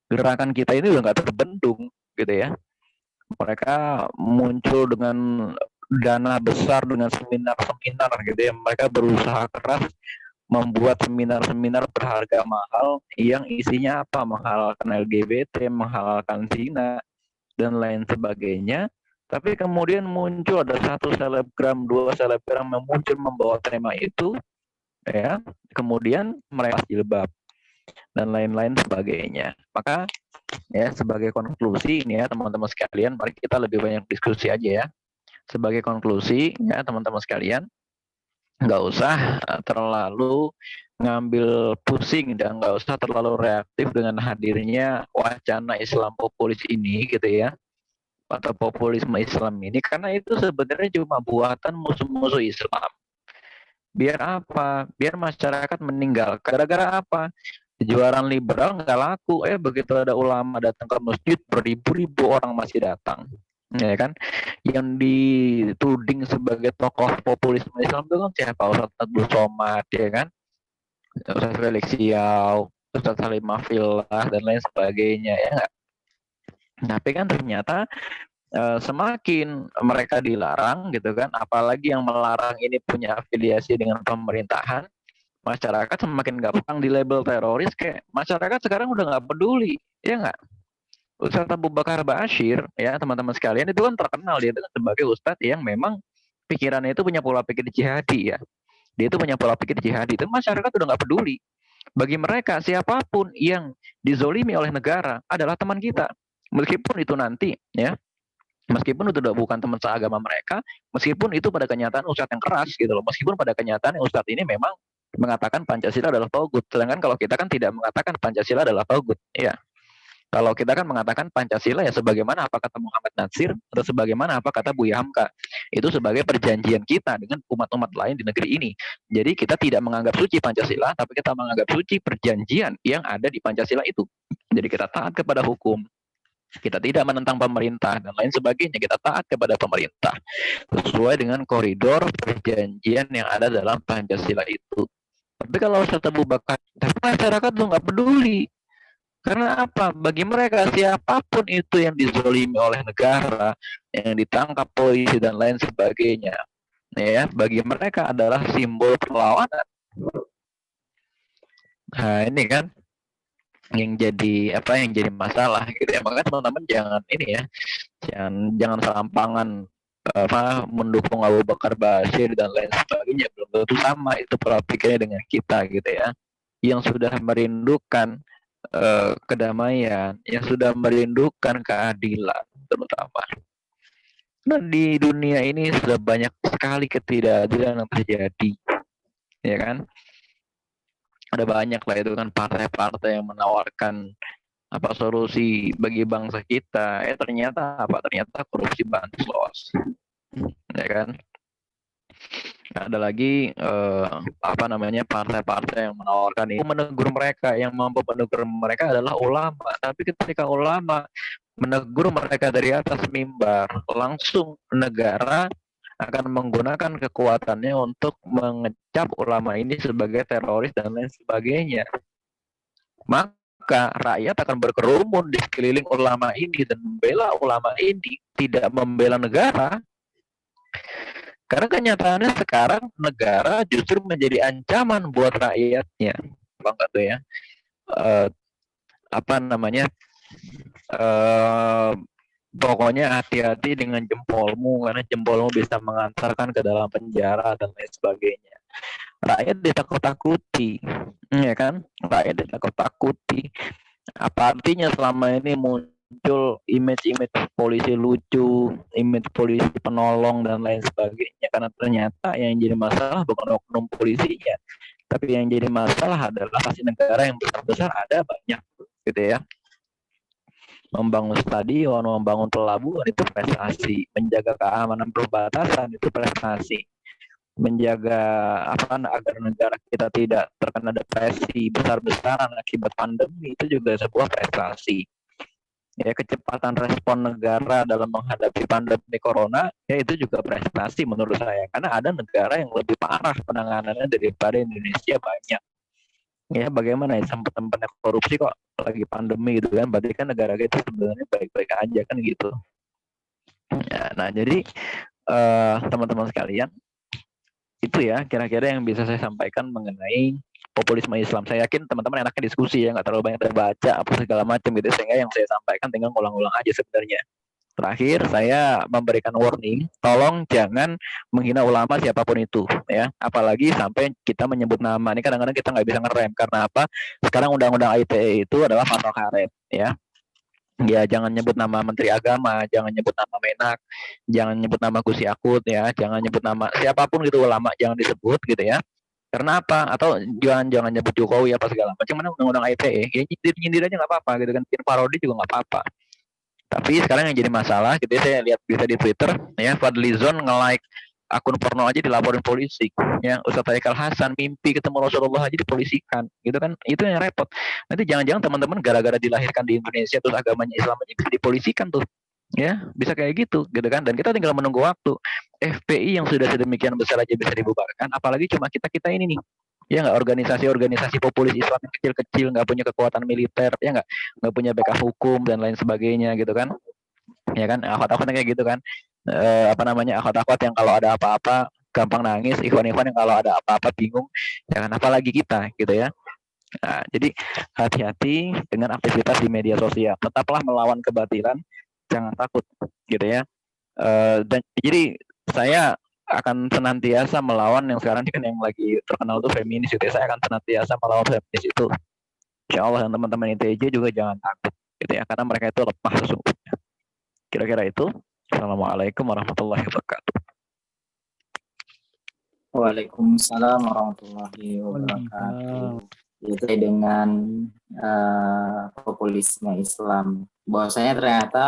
Gerakan kita ini udah nggak terbendung gitu ya. Mereka muncul dengan dana besar, dengan seminar-seminar gitu ya. Mereka berusaha keras membuat seminar-seminar berharga mahal yang isinya apa? Menghalalkan LGBT, menghalalkan zina dan lain sebagainya. Tapi kemudian muncul ada satu selebgram, dua selebgram yang muncul membawa tema itu, ya. Kemudian mereka jilbab dan lain-lain sebagainya. Maka ya sebagai konklusi ini ya teman-teman sekalian, mari kita lebih banyak diskusi aja ya. Sebagai konklusi ya teman-teman sekalian, nggak usah terlalu ngambil pusing dan nggak usah terlalu reaktif dengan hadirnya wacana Islam populis ini gitu ya, atau populisme Islam ini, karena itu sebenarnya cuma buatan musuh-musuh Islam. Biar apa? Biar masyarakat meninggal. Gara-gara apa? Kejuaraan liberal nggak laku. Begitu ada ulama datang ke masjid, beribu-ribu orang masih datang. Ya kan? Yang dituding sebagai tokoh populisme Islam itu kan siapa? Ustadz Abdul Somad, ya kan? Ustadz Felix Siau, Ustadz Salim Afillah, dan lain sebagainya, ya nggak? Tapi kan ternyata semakin mereka dilarang gitu kan, apalagi yang melarang ini punya afiliasi dengan pemerintahan, masyarakat semakin gampang di label teroris. Kayak masyarakat sekarang udah nggak peduli, ya nggak? Ustadz Abu Bakar Bashir ya teman-teman sekalian itu kan terkenal dia sebagai ustadz yang memang pikirannya itu punya pola pikir jihadi ya. Dia itu punya pola pikir jihadi, itu masyarakat udah nggak peduli. Bagi mereka siapapun yang dizolimi oleh negara adalah teman kita, meskipun itu nanti ya, meskipun itu bukan teman seagama mereka, meskipun itu pada kenyataan ustadz yang keras gitu loh, meskipun pada kenyataan ustadz ini memang mengatakan Pancasila adalah tauhid. Sedangkan kalau kita kan tidak mengatakan Pancasila adalah tauhid, ya. Kalau kita kan mengatakan Pancasila ya sebagaimana apa kata Muhammad Natsir atau sebagaimana apa kata Buya Hamka. Itu sebagai perjanjian kita dengan umat-umat lain di negeri ini. Jadi kita tidak menganggap suci Pancasila, tapi kita menganggap suci perjanjian yang ada di Pancasila itu. Jadi kita taat kepada hukum. Kita tidak menentang pemerintah dan lain sebagainya. Kita taat kepada pemerintah sesuai dengan koridor perjanjian yang ada dalam Pancasila itu. Tapi kalau Ustadz Abu Bakar, tapi masyarakat tuh nggak peduli. Karena apa? Bagi mereka siapapun itu yang dizolimi oleh negara, yang ditangkap polisi dan lain sebagainya, ya, bagi mereka adalah simbol perlawanan. Nah ini kan yang jadi masalah gitu ya. Makanya teman-teman jangan ini ya, jangan serampangan mendukung Abu Bakar Bashir dan lain sebagainya. Belum tentu sama itu pola pikirnya dengan kita gitu ya, yang sudah merindukan kedamaian, yang sudah merindukan keadilan terutama. Nah di dunia ini sudah banyak sekali ketidakadilan yang terjadi, ya kan? Ada banyak lah itu kan partai-partai yang menawarkan solusi bagi bangsa kita. Ternyata korupsi bansos, ya kan? Ada lagi partai-partai yang menawarkan itu, menegur mereka, yang mampu menegur mereka adalah ulama. Tapi ketika ulama menegur mereka dari atas mimbar, langsung negara akan menggunakan kekuatannya untuk mengecap ulama ini sebagai teroris dan lain sebagainya. Maka rakyat akan berkerumun di sekeliling ulama ini dan membela ulama ini, tidak membela negara. Karena kenyataannya sekarang negara justru menjadi ancaman buat rakyatnya. Bang tuh ya. Pokoknya hati-hati dengan jempolmu, karena jempolmu bisa mengantarkan ke dalam penjara dan lain sebagainya. Rakyat ditakut-takuti, ya kan? Rakyat ditakut-takuti. Apa artinya selama ini muncul image-image polisi lucu, image polisi penolong dan lain sebagainya? Karena ternyata yang jadi masalah bukan oknum polisinya, tapi yang jadi masalah adalah fasilitas negara yang besar-besar ada banyak, gitu ya. Membangun stadion, membangun pelabuhan itu prestasi, menjaga keamanan perbatasan itu prestasi, menjaga agar negara kita tidak terkena depresi besar-besaran akibat pandemi itu juga sebuah prestasi. Ya, kecepatan respon negara dalam menghadapi pandemi corona ya itu juga prestasi menurut saya, karena ada negara yang lebih parah penanganannya daripada Indonesia banyak. Ya bagaimana ya, tempat-tempatnya korupsi kok lagi pandemi gitu kan, berarti kan negara kita sebenarnya baik-baik aja kan gitu ya. Nah jadi teman-teman sekalian, itu ya kira-kira yang bisa saya sampaikan mengenai populisme Islam. Saya yakin teman-teman enaknya diskusi ya, nggak terlalu banyak terbaca apa segala macam gitu, sehingga yang saya sampaikan tinggal ngulang-ulang aja sebenarnya. Terakhir saya memberikan warning, tolong jangan menghina ulama siapapun itu ya, apalagi sampai kita menyebut nama. Ini kadang-kadang kita nggak bisa ngerem, karena apa? Sekarang undang-undang ITE itu adalah pasal karet ya. Ya jangan nyebut nama Menteri Agama, jangan nyebut nama Menak, jangan nyebut nama Gus Yakut ya, jangan nyebut nama siapapun gitu, ulama jangan disebut gitu ya. Karena apa? Atau jangan nyebut Jokowi apa segala macam. Mana undang-undang ITE ya, nyindir aja nggak apa-apa gitu kan, parodi juga nggak apa-apa. Tapi sekarang yang jadi masalah gitu ya, saya lihat bisa di Twitter ya, Fadlizon nge-like akun porno aja dilaporin polisi ya. Ustadz Haikal Hasan mimpi ketemu Rasulullah aja dipolisikan gitu kan, itu yang repot. Nanti jangan-jangan teman-teman gara-gara dilahirkan di Indonesia terus agamanya Islam aja bisa dipolisikan tuh ya, bisa kayak gitu kan. Dan kita tinggal menunggu waktu. FPI yang sudah sedemikian besar aja bisa dibubarkan, apalagi cuma kita ini nih ya, nggak organisasi populis Islam yang kecil-kecil, nggak punya kekuatan militer ya, nggak punya backup hukum dan lain sebagainya gitu kan, ya kan, akhwat-akhwat kayak gitu kan, akhwat-akhwat yang kalau ada apa-apa gampang nangis, ikhwan-ikhwan yang kalau ada apa-apa bingung, ya kan, apalagi kita gitu ya. Nah, jadi hati-hati dengan aktivitas di media sosial, tetaplah melawan kebatilan, jangan takut gitu ya. Dan jadi saya akan senantiasa melawan yang sekarang kan yang lagi terkenal tuh feminis gitu ya. Saya akan senantiasa melawan feminis itu. Insya Allah, yang teman-teman ITJ juga jangan takut gitu ya, karena mereka itu lemah sesungguhnya. Kira-kira itu. Assalamualaikum warahmatullahi wabarakatuh. Waalaikumsalam warahmatullahi wabarakatuh. Itu dengan populisme Islam, bahwasanya ternyata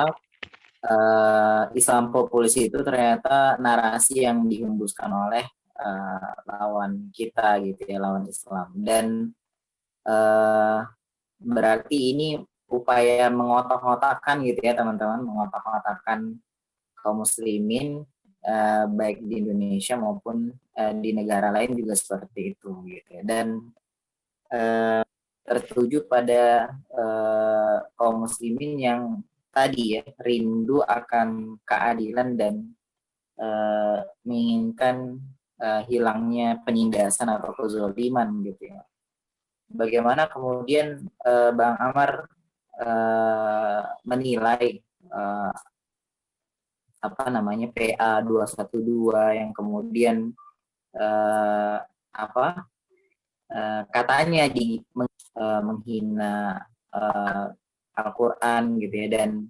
Islam populis itu ternyata narasi yang dihembuskan oleh lawan kita gitu ya, lawan Islam. Dan berarti ini upaya mengotak-ngotakan gitu ya teman-teman, mengotak-ngotakan kaum muslimin baik di Indonesia maupun di negara lain juga seperti itu gitu ya. Dan tertuju pada kaum muslimin yang tadi ya rindu akan keadilan dan menginginkan hilangnya penindasan atau kezaliman gitu ya. Bagaimana kemudian Bang Amar menilai apa namanya PA 212 yang kemudian apa katanya menghina Al-Quran gitu ya, dan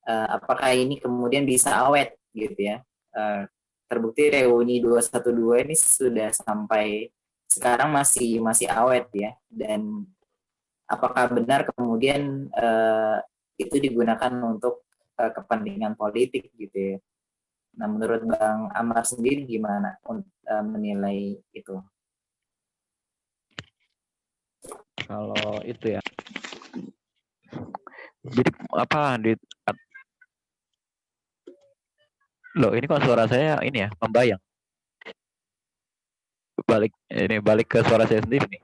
apakah ini kemudian bisa awet gitu ya. Terbukti reuni 212 ini sudah sampai sekarang masih awet ya, dan apakah benar kemudian itu digunakan untuk kepentingan politik gitu ya. Nah, menurut Bang Amar sendiri gimana menilai itu? Kalau itu ya, jadi apa loh ini kok suara saya ini ya membayang, balik ke suara saya sendiri nih.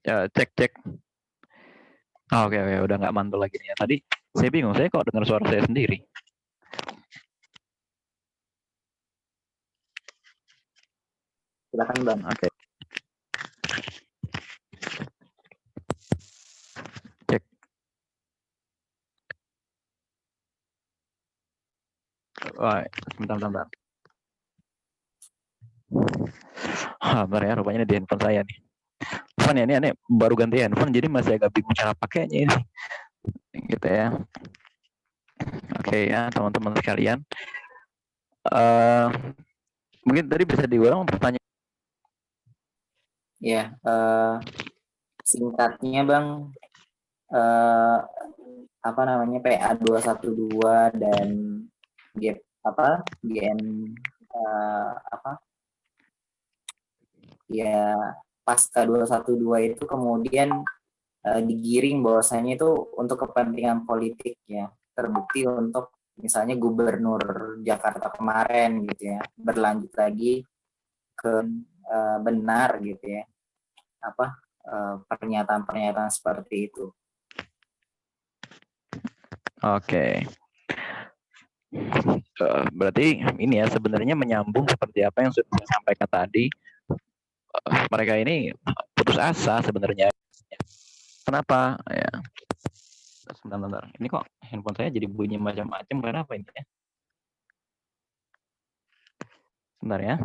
Ya, cek. Oke, udah nggak mantul lagi nih ya. Tadi saya bingung, saya kok dengar suara saya sendiri. Silakan Bang. Oke. Cek. Wah, bentar. Bentar ya, rupanya di handphone saya nih. Handphone ya, ini baru ganti handphone, jadi masih agak bingung cara pakainya ini. Gitu ya. Oke ya, teman-teman sekalian. Mungkin tadi bisa diulang pertanyaan. Ya, singkatnya Bang, apa namanya PA 212 dan GN apa ya pasca 212 itu kemudian digiring bahwasanya itu untuk kepentingan politik ya, terbukti untuk misalnya Gubernur Jakarta kemarin gitu ya, berlanjut lagi ke benar gitu ya, apa pernyataan-pernyataan seperti itu. Oke. Berarti ini ya sebenarnya menyambung seperti apa yang sudah saya sampaikan tadi. Mereka ini putus asa sebenarnya. Kenapa? Ya. Sebentar. Ini kok handphone saya jadi bunyi macam-macam karena apa ini ya? Sebentar ya.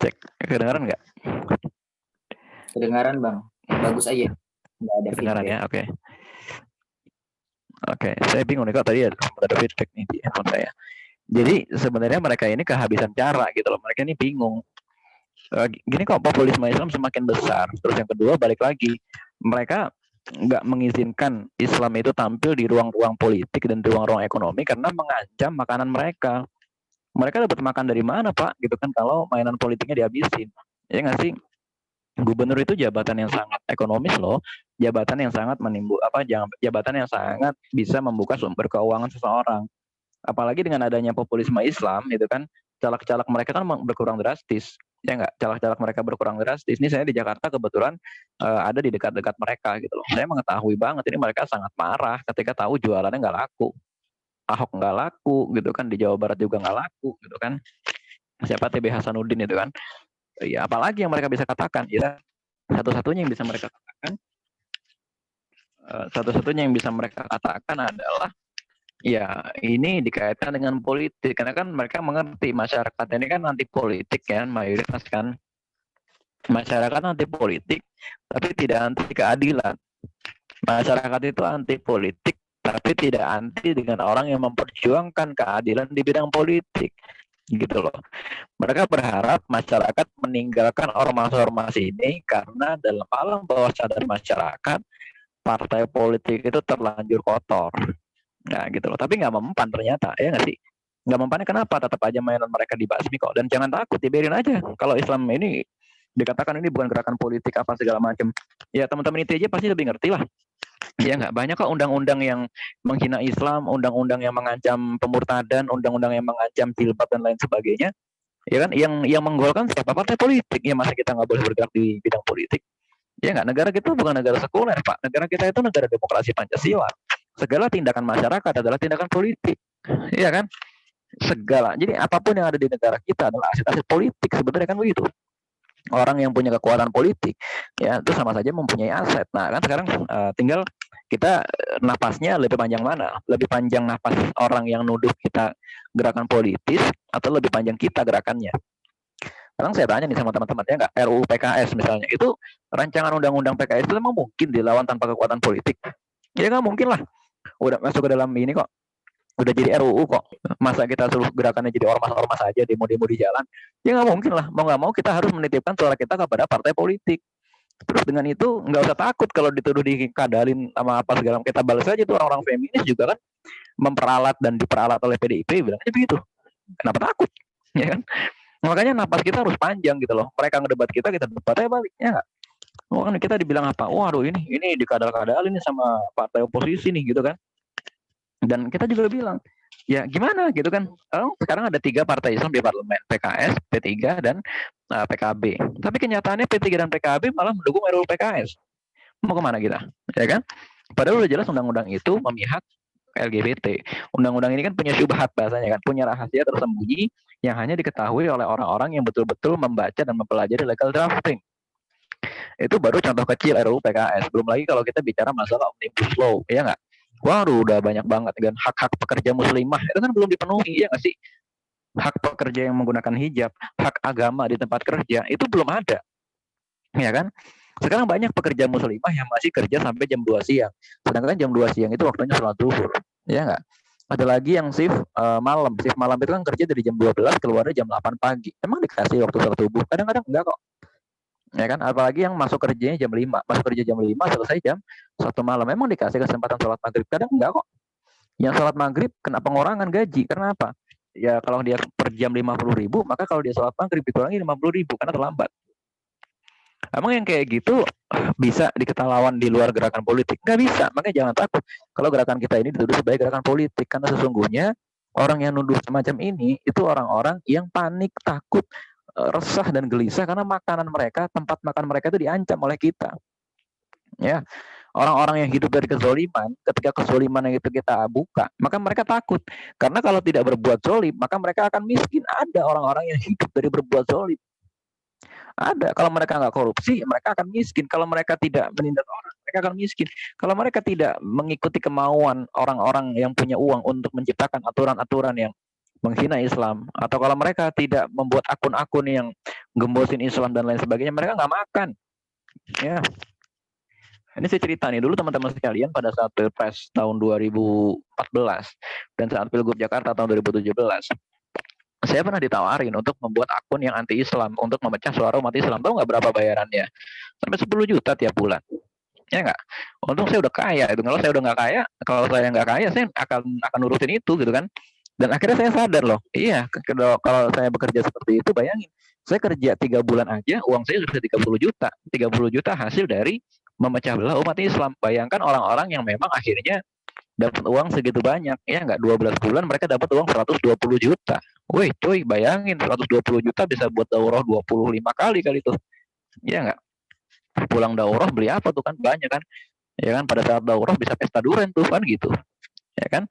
Cek, kedengaran nggak? Kedengaran Bang, bagus aja. Nggak ada Kedengaran feedback. Ya, oke. Oke, saya bingung nih kok tadi ada feedback nih di handphone saya. Jadi sebenarnya mereka ini kehabisan cara gitu loh. Mereka ini bingung. Gini kok populisme Islam semakin besar. Terus yang kedua balik lagi, mereka nggak mengizinkan Islam itu tampil di ruang-ruang politik dan di ruang-ruang ekonomi karena mengancam makanan mereka. Mereka dapat makan dari mana Pak? Gitu kan kalau mainan politiknya dihabisin. Ya nggak sih? Gubernur itu jabatan yang sangat ekonomis loh, jabatan yang sangat jabatan yang sangat bisa membuka sumber keuangan seseorang. Apalagi dengan adanya populisme Islam itu kan, caleg-caleg mereka kan berkurang drastis. Ya nggak, caleg-caleg mereka berkurang drastis. Ini saya di Jakarta kebetulan ada di dekat-dekat mereka gitu loh. Saya mengetahui banget ini mereka sangat marah ketika tahu jualannya nggak laku. Ahok nggak laku gitu kan, di Jawa Barat juga nggak laku gitu kan. Siapa TB Hasanuddin itu kan. Ya apalagi yang mereka bisa katakan, ya satu-satunya yang bisa mereka katakan adalah ya ini dikaitkan dengan politik, karena kan mereka mengerti masyarakat ini kan anti politik kan, mayoritas kan masyarakat anti politik tapi tidak anti keadilan. Masyarakat itu anti politik tapi tidak anti dengan orang yang memperjuangkan keadilan di bidang politik gitu loh. Mereka berharap masyarakat meninggalkan ormas-ormas ini karena dalam alam bawah sadar masyarakat partai politik itu terlanjur kotor. Nah gitu loh. Tapi nggak mempan ternyata, ya nggak sih? Nggak mempannya kenapa? Tetap aja mainan mereka dibasmi kok. Dan jangan takut, dibiarin aja. Kalau Islam ini dikatakan ini bukan gerakan politik apa segala macam, ya teman-teman itu aja pasti lebih ngerti lah. Ya nggak banyak kok undang-undang yang menghina Islam, undang-undang yang mengancam pemurtadan, undang-undang yang mengancam jilbab dan lain sebagainya. Ya kan, yang menggolkan siapa? Partai politik. Ya masa kita nggak boleh bergerak di bidang politik? Ya nggak, negara kita bukan negara sekuler, Pak. Negara kita itu negara demokrasi Pancasila. Segala tindakan masyarakat adalah tindakan politik. Iya kan? Segala. Jadi apapun yang ada di negara kita adalah aset-aset politik. Sebenarnya kan begitu. Orang yang punya kekuatan politik, ya itu sama saja mempunyai aset. Nah kan sekarang tinggal kita napasnya lebih panjang mana? Lebih panjang napas orang yang nuduh kita gerakan politis atau lebih panjang kita gerakannya? Sekarang saya tanya nih sama teman-teman, ya nggak, RUU PKS misalnya, itu rancangan undang-undang PKS itu memang mungkin dilawan tanpa kekuatan politik? Ya nggak mungkin lah. Udah masuk ke dalam ini kok, udah jadi RUU kok. Masa kita suruh gerakannya jadi ormas-ormas aja, demo-demo di jalan? Ya nggak mungkin lah. Mau nggak mau kita harus menitipkan suara kita kepada partai politik. Terus dengan itu nggak usah takut kalau dituduh dikadalin sama apa segala. Kita balas aja tuh orang-orang feminis juga kan memperalat dan diperalat oleh PDIP, bilangnya begitu. Kenapa takut? Ya kan? Makanya napas kita harus panjang gitu loh. Mereka ngedebat kita debatnya balik. Ya nggak? Oh, kan kita dibilang apa? Waduh ini dikadal-kadalin nih sama partai oposisi nih gitu kan. Dan kita juga bilang, ya gimana gitu kan. Sekarang ada 3 partai Islam di parlemen, PKS, P3, dan PKB. Tapi kenyataannya P3 dan PKB malah mendukung RUU PKS. Mau kemana kita? Ya kan? Padahal udah jelas undang-undang itu memihak LGBT. Undang-undang ini kan punya syubhat bahasanya kan, punya rahasia tersembunyi yang hanya diketahui oleh orang-orang yang betul-betul membaca dan mempelajari legal drafting. Itu baru contoh kecil RUU PKS. Belum lagi kalau kita bicara masalah omnibus law, ya nggak? Waduh, udah banyak banget kan hak-hak pekerja muslimah itu kan belum dipenuhi, ya nggak sih? Hak pekerja yang menggunakan hijab, hak agama di tempat kerja itu belum ada, ya kan? Sekarang banyak pekerja muslimah yang masih kerja sampai jam 2 siang, sedangkan jam 2 siang itu waktunya sholat zuhur, ya nggak? Ada lagi yang shift malam itu kan kerja dari jam 12 keluarnya jam 8 pagi. Emang dikasih waktu sholat subuh? Kadang-kadang enggak kok. Ya kan, apalagi yang masuk kerjanya jam 5, masuk kerja jam 5 selesai jam 1 malam, memang dikasih kesempatan sholat maghrib? Kadang enggak kok. Yang sholat maghrib kena pengurangan gaji, karena apa? Ya kalau dia per jam 50.000, maka kalau dia sholat maghrib dikurangi 50.000 karena terlambat. Emang yang kayak gitu bisa diketahuan di luar gerakan politik? Nggak bisa, makanya jangan takut kalau gerakan kita ini dituduh sebagai gerakan politik, karena sesungguhnya orang yang nuduh semacam ini itu orang-orang yang panik, takut, resah dan gelisah karena makanan mereka, tempat makan mereka itu diancam oleh kita. Ya, orang-orang yang hidup dari kezoliman, ketika kezoliman yang itu kita buka, maka mereka takut. Karena kalau tidak berbuat zolim, maka mereka akan miskin. Ada orang-orang yang hidup dari berbuat zolim. Ada. Kalau mereka nggak korupsi, mereka akan miskin. Kalau mereka tidak menindas orang, mereka akan miskin. Kalau mereka tidak mengikuti kemauan orang-orang yang punya uang untuk menciptakan aturan-aturan yang menghina Islam, atau kalau mereka tidak membuat akun-akun yang gembosin Islam dan lain sebagainya, mereka nggak makan. Ya, ini saya cerita nih dulu teman-teman sekalian, pada saat Pilpres tahun 2014 dan saat Pilgub Jakarta tahun 2017, saya pernah ditawarin untuk membuat akun yang anti Islam untuk memecah suara umat Islam. Tahu nggak berapa bayarannya? Sampai 10 juta tiap bulan. Ya nggak? Untung saya udah kaya itu. Kalau saya udah nggak kaya, kalau saya nggak kaya, saya akan urusin itu gitu kan. Dan akhirnya saya sadar loh, iya kalau saya bekerja seperti itu, bayangin, saya kerja 3 bulan aja, uang saya sudah 30 juta. 30 juta hasil dari memecah belah umat Islam. Bayangkan orang-orang yang memang akhirnya dapat uang segitu banyak, ya nggak, 12 bulan mereka dapat uang 120 juta. Wih cuy, bayangin 120 juta bisa buat daurah 25 kali tuh. Ya nggak? Pulang daurah beli apa tuh kan, banyak kan. Ya kan, pada saat daurah bisa pesta duren tuh kan gitu. Ya kan?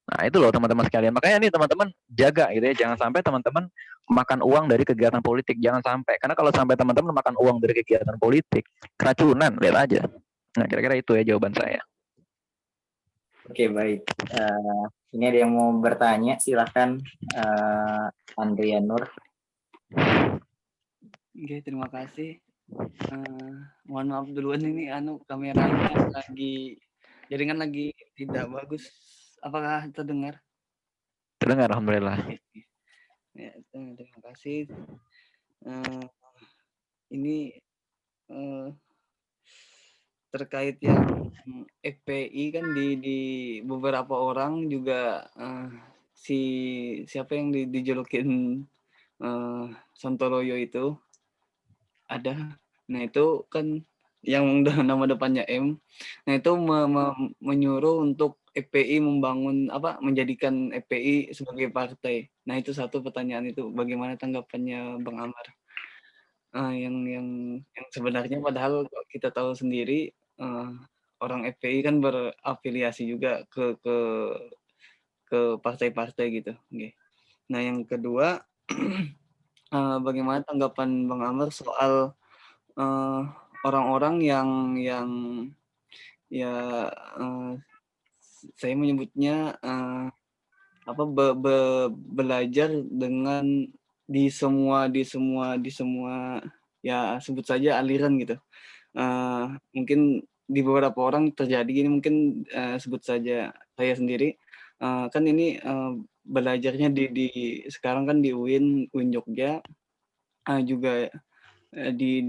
Nah itu loh teman-teman sekalian. Makanya nih teman-teman jaga gitu ya. Jangan sampai teman-teman makan uang dari kegiatan politik. Jangan sampai. Karena kalau sampai teman-teman makan uang dari kegiatan politik, keracunan, lihat aja. Nah kira-kira itu ya jawaban saya. Oke, baik. Ini ada yang mau bertanya, silahkan Andrea Nur. Oke, terima kasih. Mohon maaf duluan, ini kameranya jaringan lagi tidak bagus. Apakah terdengar? Terdengar, alhamdulillah. Ya, terima kasih. Ini terkait yang FPI kan di beberapa orang juga si siapa yang dijulukin Sontoloyo itu ada. Nah itu kan yang nama depannya M. Nah itu menyuruh untuk FPI menjadikan FPI sebagai partai. Nah itu satu pertanyaan itu, bagaimana tanggapannya Bang Amar? Yang sebenarnya padahal kita tahu sendiri orang FPI kan berafiliasi juga ke partai-partai gitu. Okay. Nah yang kedua, bagaimana tanggapan Bang Amar soal orang-orang yang ya saya menyebutnya belajar dengan di semua ya sebut saja aliran gitu. Mungkin di beberapa orang terjadi ini, mungkin sebut saja saya sendiri kan ini belajarnya di sekarang kan di UIN Jogja, juga di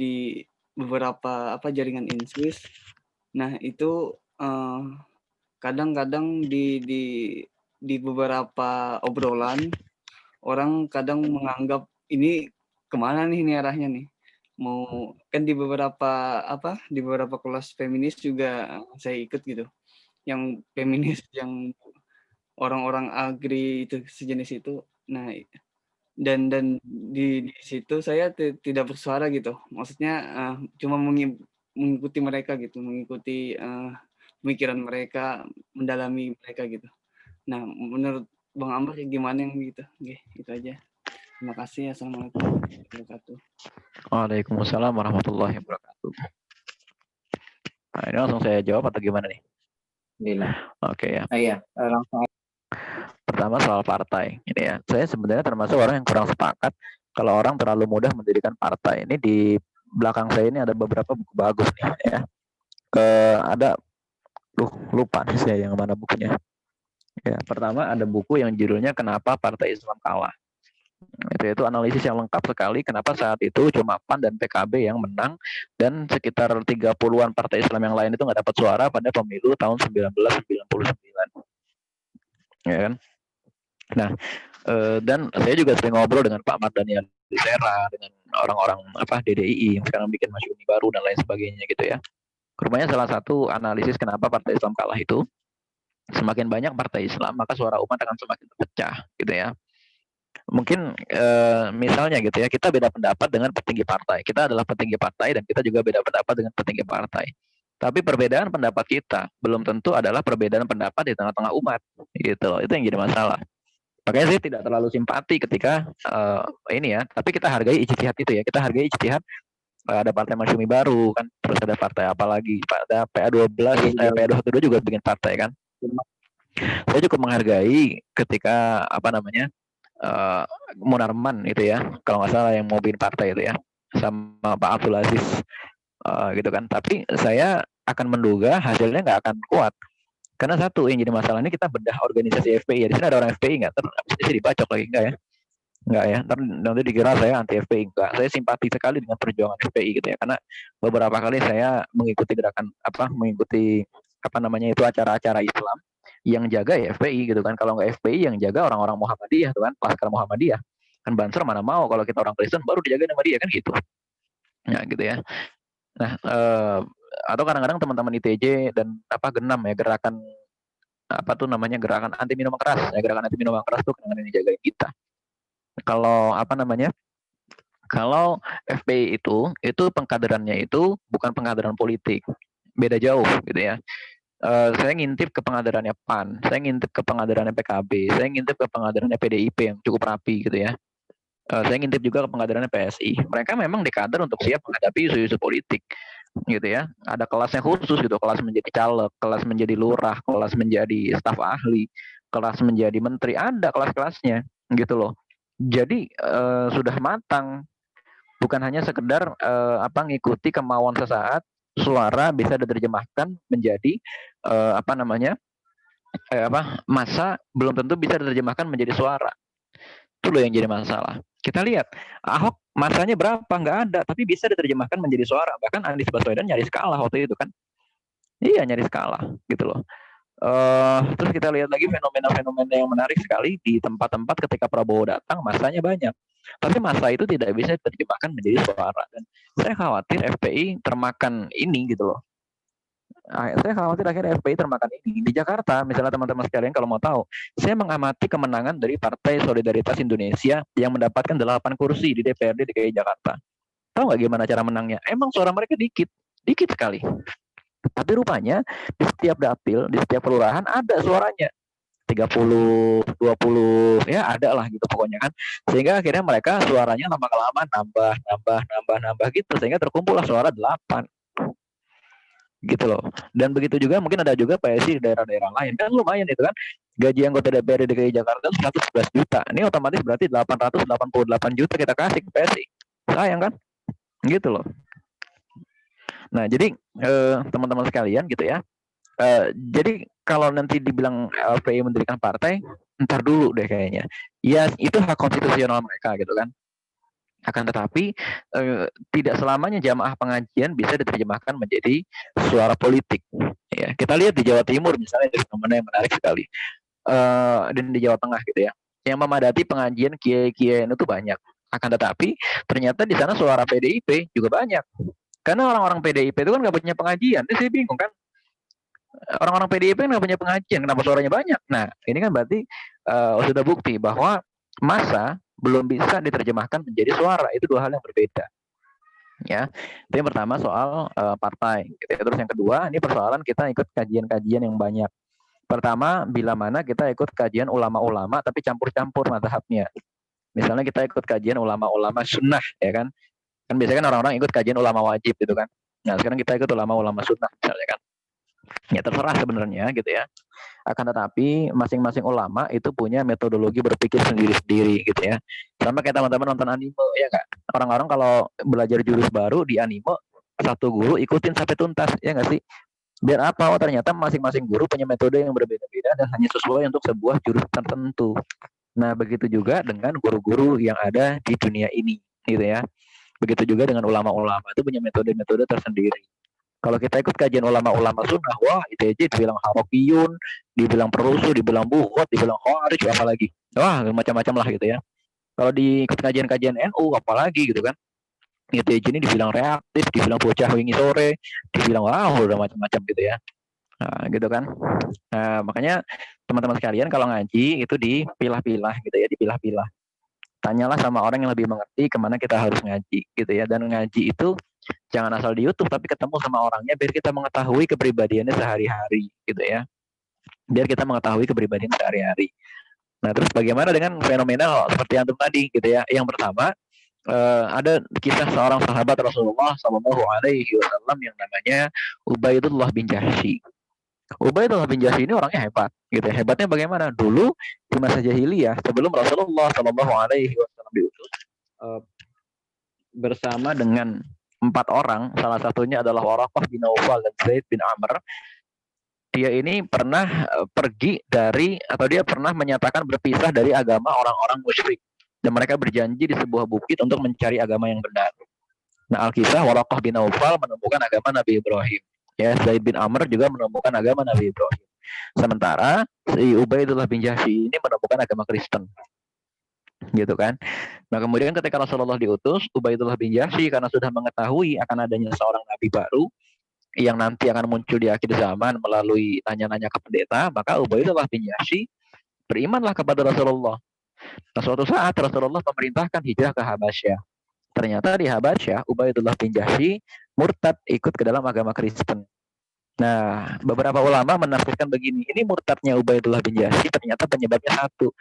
beberapa jaringan INSWIS. Nah itu kadang-kadang di beberapa obrolan orang kadang menganggap ini kemana nih ini arahnya nih, mau kan di beberapa kelas feminis juga saya ikut gitu, yang feminis yang orang-orang agri itu sejenis itu. Nah dan di situ saya tidak bersuara gitu, maksudnya cuma mengikuti mereka gitu, mengikuti pemikiran mereka, mendalami mereka gitu. Nah menurut Bang Amr gimana yang gitu? Oke, itu aja. Terima kasih. Assalamualaikum warahmatullahi wabarakatuh. Waalaikumsalam warahmatullahi wabarakatuh. Nah, ini langsung saya jawab atau gimana nih? Alhamdulillah. Oke ya. Iya, langsung. Pertama soal partai. Ini ya, saya sebenarnya termasuk orang yang kurang sepakat kalau orang terlalu mudah mendirikan partai. Ini di belakang saya ini ada beberapa buku bagus nih ya. Ada lupa nih saya yang mana bukunya. Ya, pertama ada buku yang judulnya Kenapa Partai Islam Kalah. Itu analisis yang lengkap sekali kenapa saat itu cuma PAN dan PKB yang menang dan sekitar 30-an partai Islam yang lain itu nggak dapat suara pada pemilu tahun 1999. Ya kan? Nah, dan saya juga sering ngobrol dengan Pak Mardhani Alisera, dengan orang-orang DDII yang sekarang bikin Masyumi baru dan lain sebagainya gitu ya. Rupanya salah satu analisis kenapa partai Islam kalah itu, semakin banyak partai Islam maka suara umat akan semakin terpecah gitu ya. Mungkin misalnya gitu ya, kita beda pendapat dengan petinggi partai. Kita adalah petinggi partai dan kita juga beda pendapat dengan petinggi partai. Tapi perbedaan pendapat kita belum tentu adalah perbedaan pendapat di tengah-tengah umat gitu. Itu yang jadi masalah. Makanya saya tidak terlalu simpati ketika ini ya, tapi kita hargai ijtihad itu ya. Kita hargai ijtihad. Ada partai Masyumi baru kan, terus ada partai apa lagi? Ada PA12, PA22 juga bikin partai kan. Saya cukup menghargai ketika Munarman itu ya, kalau nggak salah yang mau bikin partai itu ya, sama Pak Abdul Aziz gitu kan. Tapi saya akan menduga hasilnya nggak akan kuat. Karena satu yang jadi masalah ini, kita bedah organisasi FPI ya. Di sini ada orang FPI nggak? Terus habis dibacok lagi enggak ya? Enggak ya. Nanti dikira saya anti FPI. Enggak. Saya simpati sekali dengan perjuangan FPI gitu ya. Karena beberapa kali saya mengikuti gerakan itu acara-acara Islam yang jaga ya FPI gitu kan. Kalau nggak FPI yang jaga orang-orang Muhammadiyah tuh kan, Laskar Muhammadiyah. Kan Banser mana mau kalau kita orang Kristen baru dijaga sama dia kan gitu. Ya gitu ya. Nah, atau kadang-kadang teman-teman ITJ dan Genam ya, gerakan gerakan anti minuman keras ya, gerakan anti minuman keras tuh kadang-kadang dijagain kita. Kalau FPI itu pengkaderannya itu bukan pengkaderan politik, beda jauh gitu ya. Saya ngintip ke pengkaderannya PAN, saya ngintip ke pengkaderannya PKB, saya ngintip ke pengkaderannya PDIP yang cukup rapi gitu ya. Saya ngintip juga ke pengkaderannya PSI. Mereka memang dikader untuk siap menghadapi isu-isu politik gitu ya. Ada kelasnya khusus gitu, kelas menjadi caleg, kelas menjadi lurah, kelas menjadi staf ahli, kelas menjadi menteri, ada kelas-kelasnya gitu loh. Jadi sudah matang, bukan hanya sekedar ngikuti kemauan sesaat, suara bisa diterjemahkan menjadi masa belum tentu bisa diterjemahkan menjadi suara. Itu loh yang jadi masalah. Kita lihat, Ahok masanya berapa? Nggak ada, tapi bisa diterjemahkan menjadi suara. Bahkan Anies Baswedan nyaris kalah waktu itu kan. Iya, nyaris kalah gitu loh. Terus kita lihat lagi fenomena-fenomena yang menarik sekali di tempat-tempat ketika Prabowo datang, masanya banyak. Tapi masa itu tidak bisa diterjemahkan menjadi suara. Dan saya khawatir FPI termakan ini gitu loh. Saya khawatir akhirnya FPI termakan ini. Di Jakarta, misalnya teman-teman sekalian kalau mau tahu, saya mengamati kemenangan dari Partai Solidaritas Indonesia yang mendapatkan 8 kursi di DPRD DKI Jakarta. Tahu nggak gimana cara menangnya? Emang suara mereka dikit sekali. Tapi rupanya di setiap dapil, di setiap kelurahan ada suaranya. 30, 20, ya ada lah gitu pokoknya kan. Sehingga akhirnya mereka suaranya lama-kelamaan nambah gitu. Sehingga terkumpullah suara 8. Gitu loh. Dan begitu juga mungkin ada juga PSI di daerah-daerah lain. Kan lumayan itu kan. Gaji anggota DPRD DKI Jakarta 111 juta. Ini otomatis berarti 888 juta kita kasih ke PSI. Sayang kan? Gitu loh. Nah, jadi teman-teman sekalian gitu ya. Jadi kalau nanti dibilang LPI mendirikan partai, ntar dulu deh kayaknya. Ya, itu hak konstitusional mereka gitu kan. Akan tetapi tidak selamanya jamaah pengajian bisa diterjemahkan menjadi suara politik. Ya, kita lihat di Jawa Timur misalnya ada fenomena yang menarik sekali. Dan di Jawa Tengah gitu ya. Yang memadati pengajian kiai-kiai itu banyak. Akan tetapi ternyata di sana suara PDIP juga banyak. Karena orang-orang PDIP itu kan nggak punya pengajian. Jadi saya bingung kan. Orang-orang PDIP kan nggak punya pengajian. Kenapa suaranya banyak? Nah, ini kan berarti sudah bukti bahwa massa belum bisa diterjemahkan menjadi suara. Itu dua hal yang berbeda. Ya, itu yang pertama soal partai. Gitu ya. Terus yang kedua, ini persoalan kita ikut kajian-kajian yang banyak. Pertama, bila mana kita ikut kajian ulama-ulama tapi campur-campur mazhabnya. Misalnya kita ikut kajian ulama-ulama sunnah, ya kan? Kan biasanya kan orang-orang ikut kajian ulama wajib gitu kan. Nah, sekarang kita ikut ulama-ulama sunnah misalnya kan. Ya terserah sebenarnya gitu ya. Akan tetapi masing-masing ulama itu punya metodologi berpikir sendiri-sendiri gitu ya. Sama kayak teman-teman nonton anime ya nggak? Orang-orang kalau belajar jurus baru di anime, satu guru ikutin sampai tuntas, ya nggak sih? Biar apa? Oh, ternyata masing-masing guru punya metode yang berbeda-beda dan hanya sesuai untuk sebuah jurus tertentu. Nah, begitu juga dengan guru-guru yang ada di dunia ini gitu ya. Begitu juga dengan ulama-ulama itu punya metode-metode tersendiri. Kalau kita ikut kajian ulama-ulama sunnah, wah ITJ dibilang harokiyun, dibilang perusuh, dibilang buhot, dibilang khawarij, apalagi. Wah, macam-macam lah gitu ya. Kalau di ikut kajian-kajian NU, apalagi gitu kan. ITJ ini dibilang reaktif, dibilang bocah wingi sore, dibilang wah udah macam-macam gitu ya. Nah, gitu kan. Nah, makanya teman-teman sekalian kalau ngaji itu dipilah-pilah gitu ya, dipilah-pilah. Tanyalah sama orang yang lebih mengerti kemana kita harus ngaji gitu ya. Dan ngaji itu jangan asal di YouTube tapi ketemu sama orangnya biar kita mengetahui kepribadiannya sehari-hari gitu ya. Biar kita mengetahui kepribadian sehari-hari. Nah, terus bagaimana dengan fenomena seperti antum tadi gitu ya. Yang pertama ada kisah seorang sahabat Rasulullah Shallallahu Alaihi Wasallam yang namanya Ubaidullah bin Jahsy. Ubaidullah bin Jahsy ini orangnya hebat, gitu ya. Hebatnya bagaimana? Dulu di masa jahiliyah sebelum Rasulullah Shallallahu Alaihi Wasallam diutus, bersama dengan 4 orang, salah satunya adalah Waraqah bin Naufal dan Zaid bin Amr. Dia ini pernah pergi dari atau dia pernah menyatakan berpisah dari agama orang-orang musyrik dan mereka berjanji di sebuah bukit untuk mencari agama yang benar. Nah, Al-Kisah Waraqah bin Naufal menemukan agama Nabi Ibrahim. Ya, Zaid bin Amr juga menemukan agama Nabi Ibrahim. Sementara si Ubaidullah bin Jahsy ini menemukan agama Kristen. Gitu kan. Nah, kemudian ketika Rasulullah diutus, Ubaidullah bin Jahsy karena sudah mengetahui akan adanya seorang nabi baru yang nanti akan muncul di akhir zaman melalui tanya-nanya ke pendeta, maka Ubaidullah bin Jahsy berimanlah kepada Rasulullah. Nah, suatu saat Rasulullah memerintahkan hijrah ke Habasyah. Ternyata di Habasyah, Ubaidullah bin Jahsy murtad ikut ke dalam agama Kristen. Nah, beberapa ulama menafsirkan begini, ini murtadnya Ubaidullah bin Jahsy ternyata penyebabnya satu,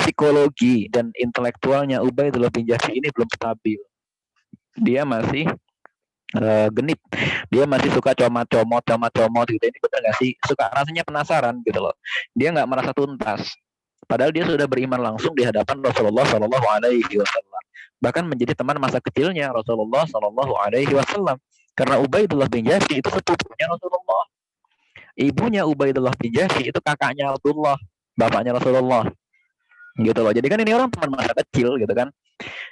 psikologi dan intelektualnya Ubaidullah bin Jahsy ini belum stabil. Dia masih genit, dia masih suka comot gitu. Ini benar nggak sih? Suka rasanya penasaran gitu loh. Dia nggak merasa tuntas. Padahal dia sudah beriman langsung di hadapan Rasulullah Shallallahu Alaihi Wasallam. Bahkan menjadi teman masa kecilnya Rasulullah Shallallahu Alaihi Wasallam. Karena Ubaidullah bin Jahsy itu sepupunya Rasulullah. Ibunya Ubaidullah bin Jahsy itu kakaknya Abdullah, bapaknya Rasulullah. Gitu loh. Jadi kan ini orang teman masa kecil gitu kan.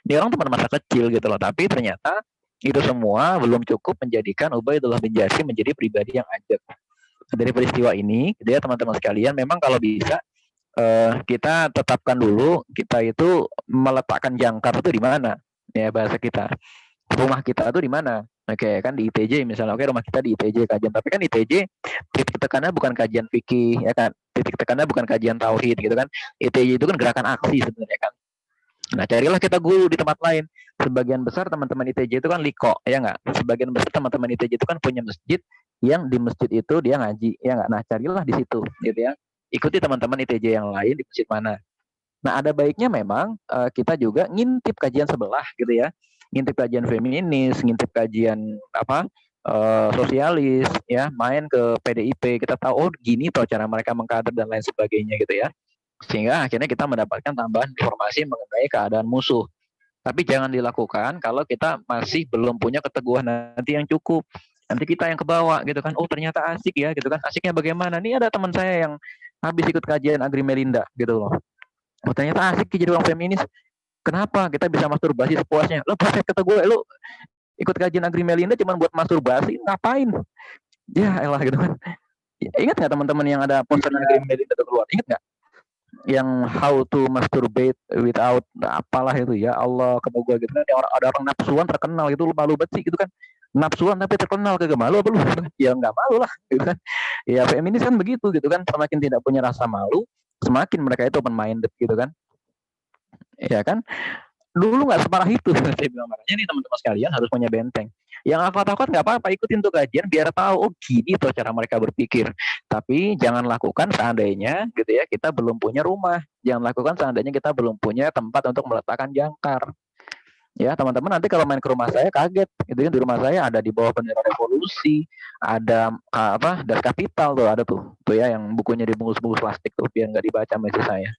Ini orang teman masa kecil gitu loh. Tapi ternyata itu semua belum cukup menjadikan Ubaidullah bin Jahsy menjadi pribadi yang ajak. dari peristiwa ini, gitu ya teman-teman sekalian, memang kalau bisa kita tetapkan dulu kita itu meletakkan jangkar itu di mana, ya bahasa kita. Rumah kita tuh di mana? Oke, kan di ITJ misalnya. Oke, rumah kita di ITJ kajian, tapi kan ITJ titik tekannya bukan kajian fikih, ya kan? Titik tekannya bukan kajian tauhid, gitu kan? ITJ itu kan gerakan aksi sebenarnya kan. Nah, carilah kita guru di tempat lain. Sebagian besar teman-teman ITJ itu kan liko, ya nggak? Sebagian besar teman-teman ITJ itu kan punya masjid, yang di masjid itu dia ngaji, ya nggak? Nah, carilah di situ, gitu ya. Ikuti teman-teman ITJ yang lain di masjid mana. Nah, ada baiknya memang kita juga ngintip kajian sebelah, gitu ya. Ngintip kajian feminis, ngintip kajian apa sosialis, ya, main ke PDIP, kita tahu oh gini toh cara mereka mengkader dan lain sebagainya, gitu ya. Sehingga akhirnya kita mendapatkan tambahan informasi mengenai keadaan musuh. Tapi jangan dilakukan kalau kita masih belum punya keteguhan nanti yang cukup. Nanti kita yang ke bawah gitu kan, oh ternyata asik ya gitu kan. Asiknya bagaimana? Nih ada teman saya yang habis ikut kajian Agri Melinda gitu loh. Oh ternyata asik jadi orang feminis. Kenapa? Kita bisa masturbasi sepuasnya. Lo pas kata gue, lo ikut kajian Agri Melinda cuma buat masturbasi, ngapain? Ya elah gitu kan. Ingat nggak teman-teman yang ada poster Agri Melinda tuh keluar? Ingat nggak? Yang how to masturbate without apalah itu, ya Allah ketemu gue gitu kan, ada orang nafsuan terkenal gitu, lu malu banget sih gitu kan, nafsuan tapi terkenal, kagak malu apa lu? Ya nggak malu lah gitu kan. Ya feminis kan begitu gitu kan, semakin tidak punya rasa malu semakin mereka itu open minded gitu kan, ya kan. Dulu nggak separah itu saya bilang, makanya nih teman-teman sekalian harus punya benteng. Yang takut nggak apa-apa, ikutin tuh kajian biar tahu oh gini tuh cara mereka berpikir. Tapi jangan lakukan seandainya gitu ya kita belum punya rumah, jangan lakukan seandainya kita belum punya tempat untuk meletakkan jangkar. Ya teman-teman, nanti kalau main ke rumah saya kaget gitu ya, di rumah saya ada di bawah bendera revolusi, ada apa Das Kapital tuh, ada tuh ya yang bukunya dibungkus-bungkus plastik tuh biar nggak dibaca meja saya.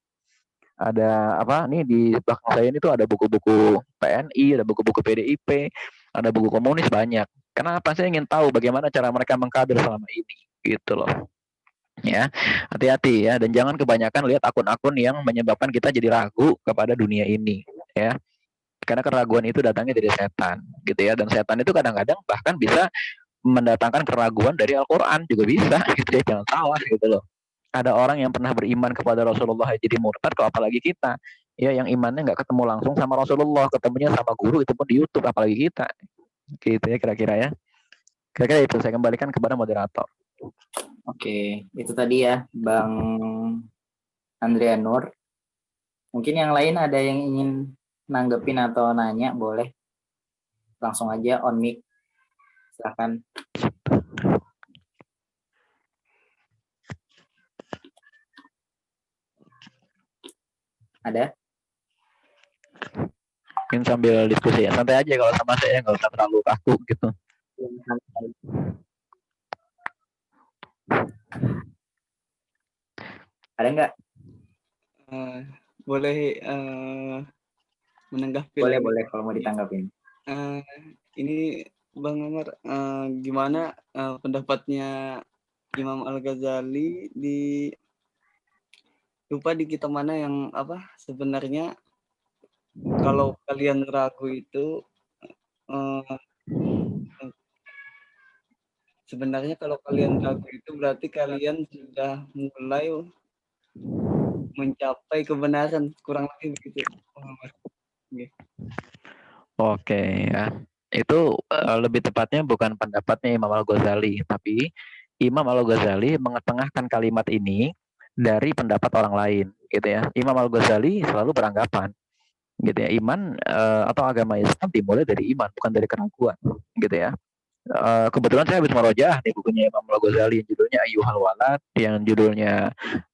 Ada apa nih di belakang saya ini tuh ada buku-buku PNI, ada buku-buku PDIP, ada buku komunis banyak. Kenapa? Saya ingin tahu bagaimana cara mereka mengkader selama ini, gitu loh. Ya, hati-hati ya, dan jangan kebanyakan lihat akun-akun yang menyebabkan kita jadi ragu kepada dunia ini, ya. Karena keraguan itu datangnya dari setan, gitu ya. Dan setan itu kadang-kadang bahkan bisa mendatangkan keraguan dari Al-Quran juga bisa, gitu ya. Jangan salah, gitu loh. Ada orang yang pernah beriman kepada Rasulullah jadi murtad, kalau apalagi kita ya yang imannya nggak ketemu langsung sama Rasulullah, ketemunya sama guru itu pun di YouTube, apalagi kita, gitu ya kira-kira ya. Kira-kira itu saya kembalikan kepada moderator. Oke, itu tadi ya Bang Andrea Nur. Mungkin yang lain ada yang ingin nanggepin atau nanya, boleh langsung aja on mic, silakan. Ada? Mungkin sambil diskusi ya, santai aja kalau sama saya, nggak usah terlalu kaku gitu. Ada nggak? Boleh menanggapi. Boleh kalau mau ditanggapin. Ini Bang Amar, gimana pendapatnya Imam Al-Ghazali di lupa di kitab mana yang apa sebenarnya kalau kalian ragu itu sebenarnya kalau kalian ragu itu berarti kalian sudah mulai mencapai kebenaran, kurang lebih begitu. Oke ya, itu lebih tepatnya bukan pendapatnya Imam Al-Ghazali, tapi Imam Al-Ghazali mengetengahkan kalimat ini dari pendapat orang lain, gitu ya. Imam Al-Ghazali selalu beranggapan, gitu ya, iman atau agama Islam dimulai dari iman, bukan dari keraguan, gitu ya. Kebetulan saya habis merojaah nih bukunya Imam Al-Ghazali yang judulnya Ayyuhal Walad, yang judulnya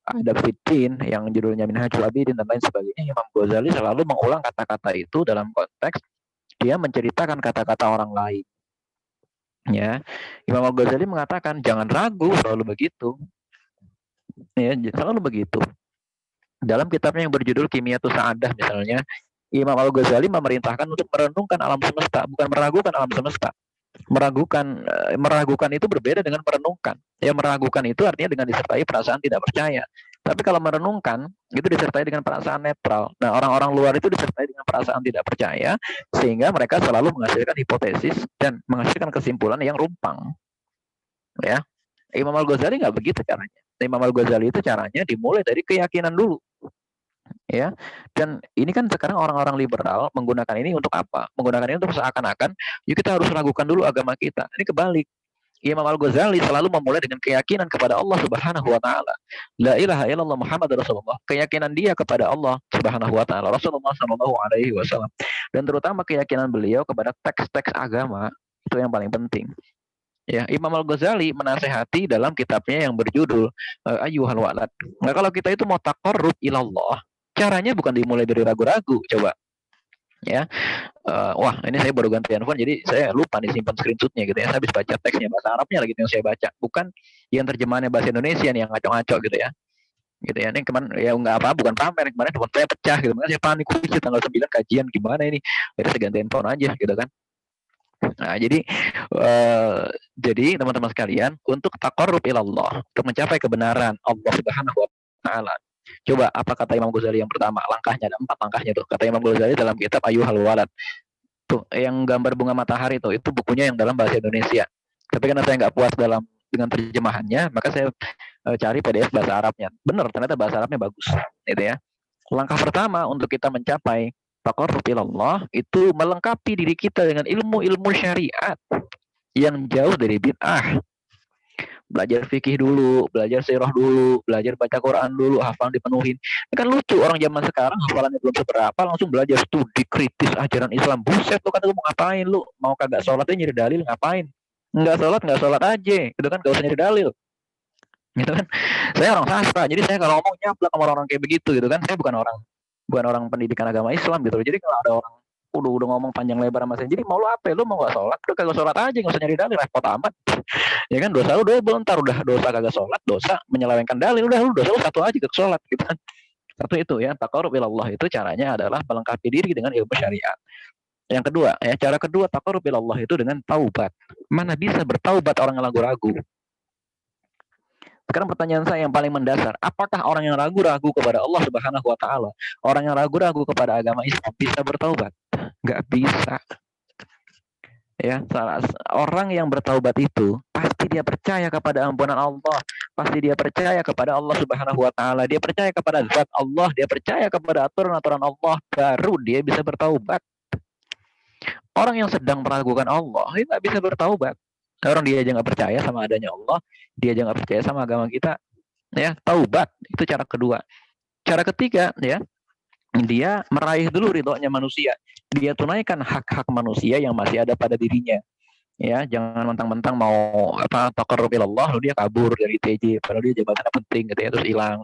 Adab Fiddin, yang judulnya Minhajul Abidin dan lain sebagainya. Imam Ghazali selalu mengulang kata-kata itu dalam konteks dia menceritakan kata-kata orang lain. Ya, Imam Al-Ghazali mengatakan jangan ragu, selalu begitu. Ya, selalu begitu. Dalam kitabnya yang berjudul Kimiyatus Sa'adah misalnya, Imam Al-Ghazali memerintahkan untuk merenungkan alam semesta, bukan meragukan alam semesta. Meragukan itu berbeda dengan merenungkan. Ya, meragukan itu artinya dengan disertai perasaan tidak percaya. Tapi kalau merenungkan itu disertai dengan perasaan netral. Nah, orang-orang luar itu disertai dengan perasaan tidak percaya, sehingga mereka selalu menghasilkan hipotesis dan menghasilkan kesimpulan yang rumpang. Ya, Imam Al-Ghazali nggak begitu caranya. Imam Al-Ghazali itu caranya dimulai dari keyakinan dulu, ya. Dan ini kan sekarang orang-orang liberal menggunakan ini untuk apa? Menggunakan ini untuk seakan-akan, yuk kita harus ragukan dulu agama kita. Ini kebalik. Imam Al-Ghazali selalu memulai dengan keyakinan kepada Allah Subhanahu wa taala. La ilaha illallah Muhammad Rasulullah. Keyakinan dia kepada Allah Subhanahu wa taala, Rasulullah sallallahu alaihi wasallam. Dan terutama keyakinan beliau kepada teks-teks agama, itu yang paling penting. Ya, Imam Al-Ghazali menasehati dalam kitabnya yang berjudul Ayyuhal Walad. Nah, kalau kita itu mau taqarrub ilallah, caranya bukan dimulai dari ragu-ragu, coba. Ya, wah ini saya baru ganti handphone, jadi saya lupa nih simpan screenshotnya gitu ya. Saya habis baca teksnya bahasa Arabnya lagi yang saya baca, bukan yang terjemahannya bahasa Indonesia nih yang ngaco-ngaco gitu ya. Gitu ya. Ini kemarin ya nggak apa, bukan pamer, kemarin telepon saya pecah gitu. Makanya saya panik, tanggal 9 kajian gimana ini. Jadi saya ganti handphone aja gitu kan. Nah, jadi teman-teman sekalian, untuk taqarrub ilallah, untuk mencapai kebenaran Allah Subhanahu wa taala. Coba apa kata Imam Ghazali yang pertama? Langkahnya ada 4 langkahnya tuh. Kata Imam Ghazali dalam kitab Ayyuhal Walad. Tuh, yang gambar bunga matahari tuh, itu bukunya yang dalam bahasa Indonesia. Tapi karena saya nggak puas dengan terjemahannya, maka saya cari PDF bahasa Arabnya. Benar, ternyata bahasa Arabnya bagus, gitu ya. Langkah pertama untuk kita mencapai taqarrub ilallah itu melengkapi diri kita dengan ilmu-ilmu syariat yang jauh dari bid'ah. Belajar fikih dulu, belajar sirah dulu, belajar baca Quran dulu, hafal dipenuhin. Ini kan lucu, orang zaman sekarang hafalannya belum seberapa langsung belajar studi kritis ajaran Islam. Buset, lu kata lu mau ngapain lu? Mau kagak sholatnya nyari dalil ngapain? Nggak sholat aja, gitu kan, gak usah nyari dalil. Gitu kan. Saya orang sastra, jadi saya kalau ngomong nyaplak sama orang kayak begitu gitu kan. Saya bukan orang pendidikan agama Islam gitu. Jadi kalau ada orang udah ngomong panjang lebar sama saya, jadi mau lu apa? Lu mau gak sholat? Lu kagak sholat aja, gak usah nyari dalil, repot amat. Ya kan, dosa lu double, ntar udah dosa kagak sholat, dosa menyelewengkan dalil, udah lu dosa lu satu aja, ke sholat gitu kan. Satu itu ya, taqarrub ilallah itu caranya adalah melengkapi diri dengan ilmu syariat. Yang kedua, ya, cara kedua taqarrub ilallah itu dengan taubat. Mana bisa bertaubat orang yang ragu-ragu? Sekarang pertanyaan saya yang paling mendasar, apakah orang yang ragu-ragu kepada Allah Subhanahu wa taala, orang yang ragu-ragu kepada agama Islam bisa bertaubat? Nggak bisa. Ya, orang yang bertaubat itu pasti dia percaya kepada ampunan Allah, pasti dia percaya kepada Allah Subhanahu wa taala, dia percaya kepada zat Allah, dia percaya kepada aturan-aturan Allah, baru dia bisa bertaubat. Orang yang sedang meragukan Allah, dia nggak bisa bertaubat. Orang dia aja nggak percaya sama adanya Allah, dia aja nggak percaya sama agama kita. Ya, taubat itu cara kedua. Cara ketiga, ya, dia meraih dulu ridhonya manusia. Dia tunaikan hak-hak manusia yang masih ada pada dirinya. Ya, jangan mentang-mentang mau taqarrub ilallah lalu dia kabur dari TJ, padahal dia jabatannya penting gitu ya, terus hilang.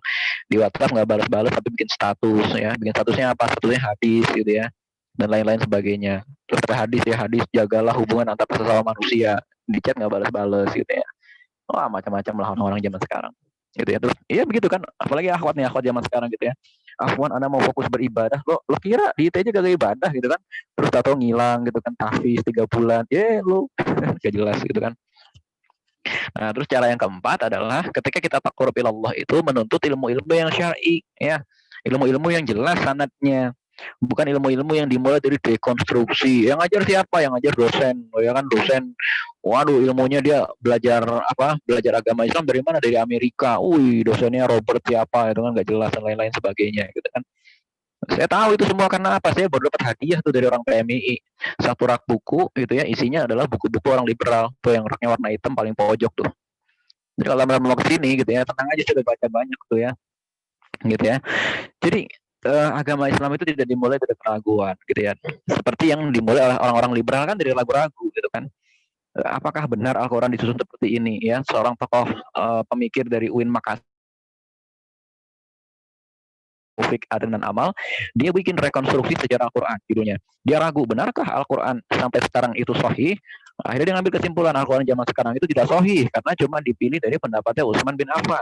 Di WhatsApp nggak balas-balas tapi bikin status ya. Bikin statusnya apa? Statusnya hadis gitu ya. Dan lain-lain sebagainya. Terus ada hadis, jagalah hubungan antar sesama manusia. Di chat nggak balas-balas gitu ya. Wah, macam-macam lah orang-orang zaman sekarang. Gitu ya. Terus iya begitu kan, apalagi akhwat zaman sekarang gitu ya. Afwan, Anda mau fokus beribadah, lo kira di IT aja gak ibadah gitu kan, terus tahu ngilang gitu kan, tahfiz 3 bulan, lo gak jelas gitu kan. Nah, terus cara yang keempat adalah ketika kita taqarrub ilallah itu menuntut ilmu-ilmu yang syar'i, ya, ilmu-ilmu yang jelas sanadnya, bukan ilmu-ilmu yang dimulai dari dekonstruksi. Yang ngajar siapa? Yang ngajar dosen, ya kan, dosen. Waduh, ilmunya dia belajar agama Islam dari mana? Dari Amerika. Dosennya Robert siapa? Itu kan nggak jelas dan lain-lain sebagainya, gitu kan. Saya tahu itu semua karena apa? Saya baru dapat hadiah tuh dari orang PMII. 1 rak buku, gitu ya. Isinya adalah buku-buku orang liberal. Tuh yang raknya warna hitam paling pojok tuh. Jadi kalau mau ke sini, gitu ya, tenang aja, saya udah baca banyak tuh ya, gitu ya. Jadi agama Islam itu tidak dimulai dari keraguan, gitu ya. Seperti yang dimulai oleh orang-orang liberal kan dari ragu-ragu, gitu kan. Apakah benar Al-Quran disusun seperti ini ya? Seorang tokoh pemikir dari UIN Makassar, Taufik Adnan Amal, dia bikin rekonstruksi sejarah Al-Quran, judulnya. Dia ragu, benarkah Al-Quran sampai sekarang itu sahih? Akhirnya dia ngambil kesimpulan Al-Quran zaman sekarang itu tidak sahih karena cuma dipilih dari pendapatnya Utsman bin Affan.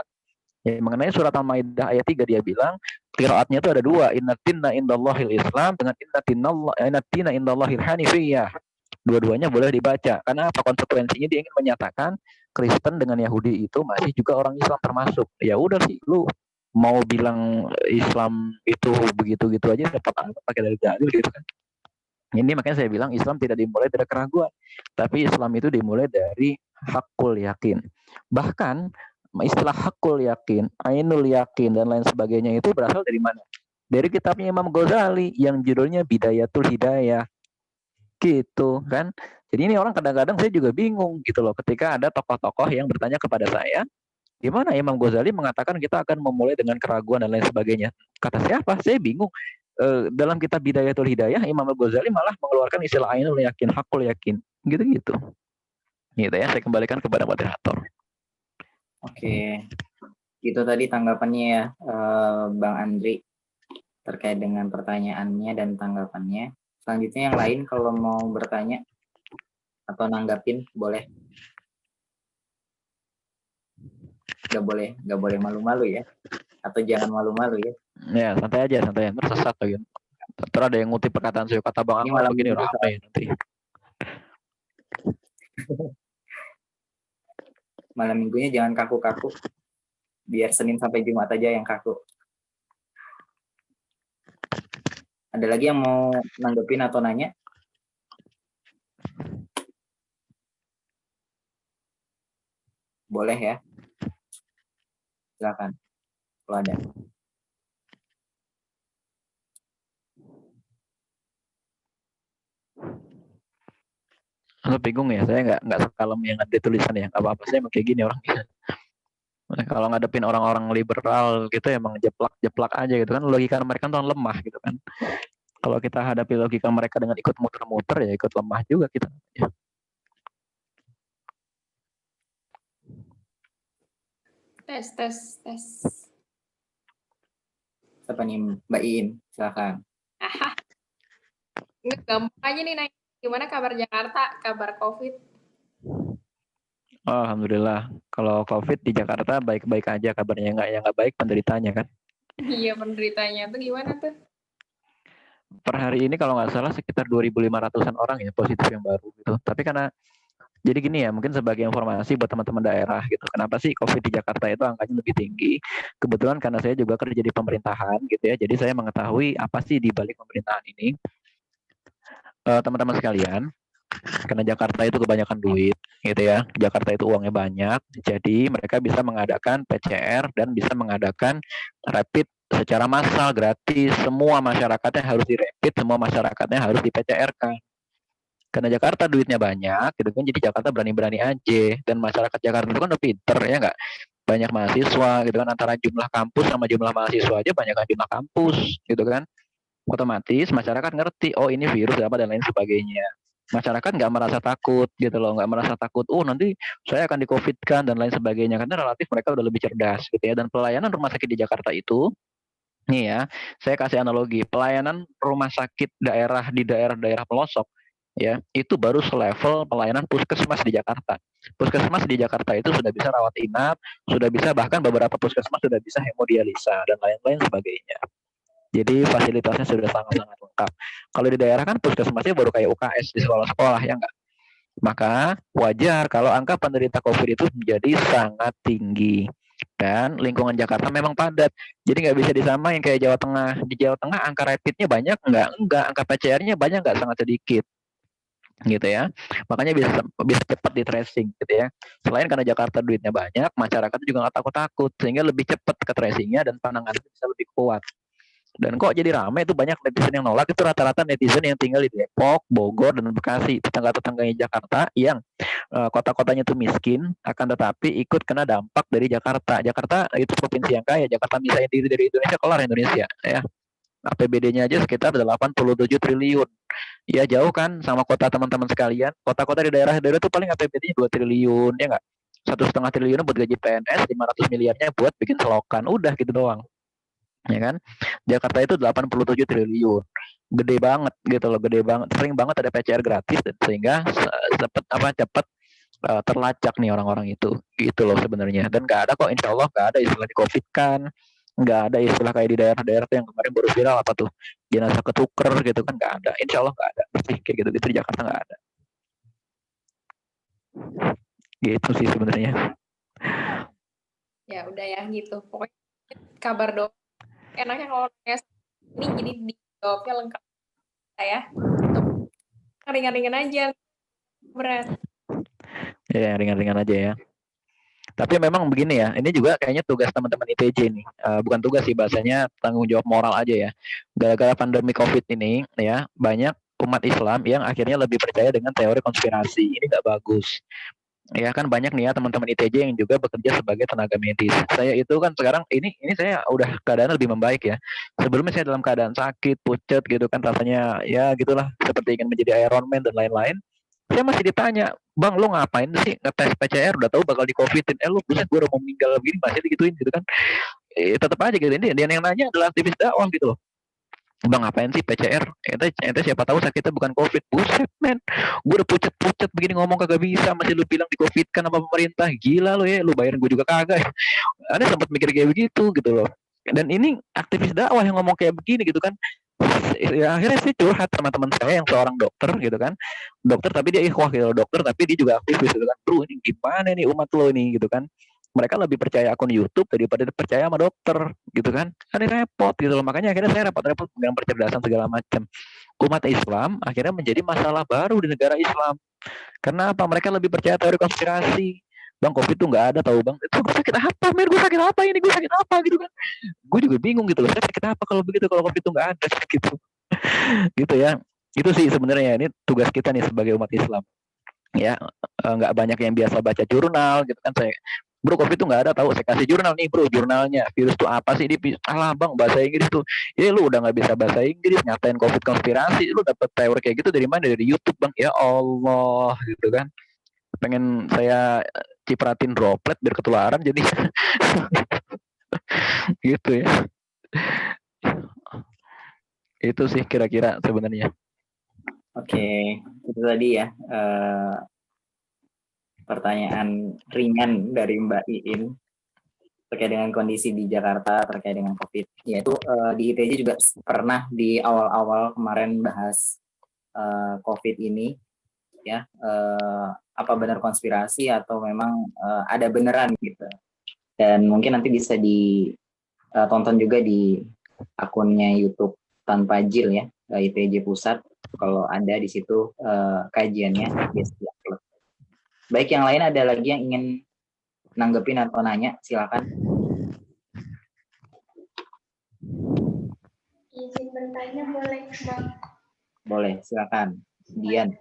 Ya, mengenai surat Al-Maidah ayat 3 dia bilang qiraatnya itu ada 2, innatina indallahil Islam dengan innatina indallahil hanifiyah. Dua-duanya boleh dibaca karena apa? Konsekuensinya dia ingin menyatakan Kristen dengan Yahudi itu masih juga orang Islam termasuk. Ya udah sih, lu mau bilang Islam itu begitu-gitu aja dapat apa pakai dari dalil gitu kan. Ini makanya saya bilang Islam tidak dimulai dari keraguan, tapi Islam itu dimulai dari hakul yakin. Bahkan istilah hakul yakin, ainul yakin dan lain sebagainya itu berasal dari mana? Dari kitabnya Imam Ghazali yang judulnya Bidayatul Hidayah. Gitu kan. Jadi ini orang kadang-kadang saya juga bingung gitu loh ketika ada tokoh-tokoh yang bertanya kepada saya, di mana Imam Ghazali mengatakan kita akan memulai dengan keraguan dan lain sebagainya. Kata siapa? Saya bingung. Dalam kitab Bidayatul Hidayah, Imam Ghazali malah mengeluarkan istilah ainul yakin, hakul yakin, gitu-gitu. Gitu ya, saya kembalikan kepada moderator. Oke, itu tadi tanggapannya ya, Bang Andri, terkait dengan pertanyaannya dan tanggapannya. Selanjutnya yang lain kalau mau bertanya atau nanggapin boleh. Gak boleh malu-malu ya, atau jangan malu-malu ya. Ya, santai aja, Terus sesat lagi. Terus ada yang ngutip perkataan saya, kata Bang Ini Akmal malam begini, minggu rame nanti. malam minggunya jangan kaku-kaku, biar Senin sampai Jumat aja yang kaku. Ada lagi yang mau nanggepin atau nanya? Boleh ya, silakan kalau ada. Lu bingung ya, saya nggak sekalem yang ada tulisan ya, apa-apa saya emang kayak gini orangnya. Kalau ngadepin orang-orang liberal gitu emang jeplak aja gitu kan, logika mereka tuh lemah gitu kan. Kalau kita hadapi logika mereka dengan ikut muter-muter ya ikut lemah juga kita. Ya. Tes. Siapa nih, Mbak Iin? Silakan. Nggak, gampang aja nih nanya. Gimana kabar Jakarta? Kabar COVID? Oh, alhamdulillah. Kalau COVID di Jakarta baik-baik aja kabarnya, yang nggak baik penderitanya kan. Iya, penderitanya tuh gimana tuh? Per hari ini kalau nggak salah sekitar 2.500-an orang ya positif yang baru gitu. Tapi karena jadi gini ya, mungkin sebagai informasi buat teman-teman daerah gitu. Kenapa sih COVID di Jakarta itu angkanya lebih tinggi? Kebetulan karena saya juga kerja di pemerintahan gitu ya. Jadi saya mengetahui apa sih di balik pemerintahan ini. Teman-teman sekalian, karena Jakarta itu kebanyakan duit gitu ya. Jakarta itu uangnya banyak. Jadi mereka bisa mengadakan PCR dan bisa mengadakan rapid secara massal gratis. Semua masyarakatnya harus dirapid, semua masyarakatnya harus di PCR-kan. Karena Jakarta duitnya banyak, gitu kan, jadi Jakarta berani-berani aja. Dan masyarakat Jakarta itu kan udah pinter, ya nggak? Banyak mahasiswa, gitu kan, antara jumlah kampus sama jumlah mahasiswa aja banyak kan jumlah kampus, gitu kan. Otomatis masyarakat ngerti, oh ini virus apa dan lain sebagainya. Masyarakat nggak merasa takut, gitu loh, nggak merasa takut, oh nanti saya akan di-COVID-kan dan lain sebagainya. Karena relatif mereka udah lebih cerdas, gitu ya. Dan pelayanan rumah sakit di Jakarta itu, nih ya, saya kasih analogi, pelayanan rumah sakit daerah di daerah-daerah pelosok, ya itu baru selevel pelayanan puskesmas di Jakarta. Puskesmas di Jakarta itu sudah bisa rawat inap, sudah bisa bahkan beberapa puskesmas sudah bisa hemodialisa dan lain-lain sebagainya. Jadi fasilitasnya sudah sangat-sangat lengkap. Kalau di daerah kan puskesmasnya baru kayak UKS di sekolah-sekolah ya enggak. Maka wajar kalau angka penderita COVID itu menjadi sangat tinggi. Dan lingkungan Jakarta memang padat. Jadi nggak bisa disamain kayak Jawa Tengah. Di Jawa Tengah angka rapidnya banyak enggak? Enggak. Angka PCR-nya banyak enggak? Sangat sedikit gitu ya. Makanya bisa cepat di tracing gitu ya. Selain karena Jakarta duitnya banyak, masyarakat juga nggak takut-takut sehingga lebih cepat ke tracingnya dan penanganannya bisa lebih kuat. Dan kok jadi ramai itu banyak netizen yang nolak, itu rata-rata netizen yang tinggal di Depok, Bogor, dan Bekasi, tetangga-tetangganya Jakarta yang kota-kotanya itu miskin, akan tetapi ikut kena dampak dari Jakarta. Jakarta itu provinsi yang kaya, Jakarta misalnya diri dari Indonesia, kelar Indonesia ya. APBD-nya aja sekitar 87 triliun. Ya jauh kan sama kota teman-teman sekalian. Kota-kota di daerah-daerah itu paling APBD-nya 2 triliun ya nggak? 1,5 triliun buat gaji PNS, 500 miliarnya buat bikin selokan. Udah gitu doang. Ya kan? Jakarta itu 87 triliun. Gede banget gitu loh, gede banget. Sering banget ada PCR gratis dan sehingga cepat terlacak nih orang-orang itu. Gitu loh sebenarnya. Dan nggak ada kok, insya Allah nggak ada istilah di COVID kan. Nggak ada istilah kayak di daerah-daerah yang kemarin baru viral apa tuh jenazah ketuker gitu kan, nggak ada. Insya Allah nggak ada. Pasti kayak gitu di Jakarta nggak ada. Gitu sih sebenarnya. Ya udah ya gitu. Pokoknya kabar dong. Enaknya kalau nanya ini jadi dijawabnya lengkap ya. ringan-ringan aja, berat. Ya, ringan-ringan aja ya. Tapi memang begini ya, ini juga kayaknya tugas teman-teman ITJ nih. Bukan tugas sih, bahasanya tanggung jawab moral aja ya. Gara-gara pandemi COVID ini ya, banyak umat Islam yang akhirnya lebih percaya dengan teori konspirasi. Ini nggak bagus. Ya kan banyak nih ya teman-teman ITJ yang juga bekerja sebagai tenaga medis. Saya itu kan sekarang ini saya udah keadaan lebih membaik ya. Sebelumnya saya dalam keadaan sakit, pucet gitu kan, rasanya ya gitulah, seperti ingin menjadi Iron Man dan lain-lain. Saya masih ditanya, "Bang, lo ngapain sih ngetes PCR, udah tahu bakal di covidin, lo buset gue udah mau meninggal begini masih digituin," gitu kan. Tetap aja gitu, ini dia yang nanya adalah aktivis dakwah gitu loh. "Bang, ngapain sih PCR? Ente siapa tahu sakitnya bukan COVID." Buset men, gue udah pucet-pucet begini ngomong kagak bisa, masih lu bilang di COVID kan apa pemerintah. Gila lo ya, lu bayarin gue juga kagak ya. Ada sempat mikir kayak begitu gitu loh. Dan ini aktivis dakwah yang ngomong kayak begini gitu kan. Ya akhirnya sih curhat sama teman saya yang seorang dokter gitu kan. Dokter tapi dia ikhwah gitu loh, dokter tapi dia juga aktivis gitu kan. Bro, ini gimana nih umat lo ini gitu kan. Mereka lebih percaya akun YouTube daripada percaya sama dokter gitu kan. Kan ini repot gitu loh. Makanya akhirnya saya repot-repot dengan percerdasan segala macam. Umat Islam akhirnya menjadi masalah baru di negara Islam. Karena apa? Mereka lebih percaya teori konspirasi. Bang, COVID tuh nggak ada tahu bang. Itu gue sakit apa? Men, gue sakit apa ini? Gue sakit apa gitu kan? Gue juga bingung gitu loh. Saya sakit apa kalau begitu? Kalau COVID tuh nggak ada gitu. Gitu ya. Itu sih sebenarnya ini tugas kita nih sebagai umat Islam. Ya, nggak banyak yang biasa baca jurnal gitu kan. Saya, bro, COVID itu nggak ada tahu. Saya kasih jurnal nih bro, jurnalnya virus itu apa sih? Alah bang, bahasa Inggris tuh. Ya lu udah nggak bisa bahasa Inggris, nyatain COVID konspirasi, lu dapet teori kayak gitu dari mana? Dari YouTube bang. Ya Allah gitu kan. Pengen saya cipratin droplet biar ketularan jadi gitu ya. Itu sih kira-kira sebenarnya. Oke, itu tadi ya pertanyaan ringan dari Mbak Iin terkait dengan kondisi di Jakarta terkait dengan COVID. Yaitu di ITJ juga pernah di awal-awal kemarin bahas COVID ini ya, apa benar konspirasi atau memang ada beneran gitu. Dan mungkin nanti bisa ditonton juga di akunnya YouTube Tanpa Jil ya, ITJ Pusat. Kalau ada di situ kajiannya biasa diupload. Baik, yang lain ada lagi yang ingin nanggepin atau nanya, silakan. Izin bertanya boleh bang? Boleh, silakan. Dian.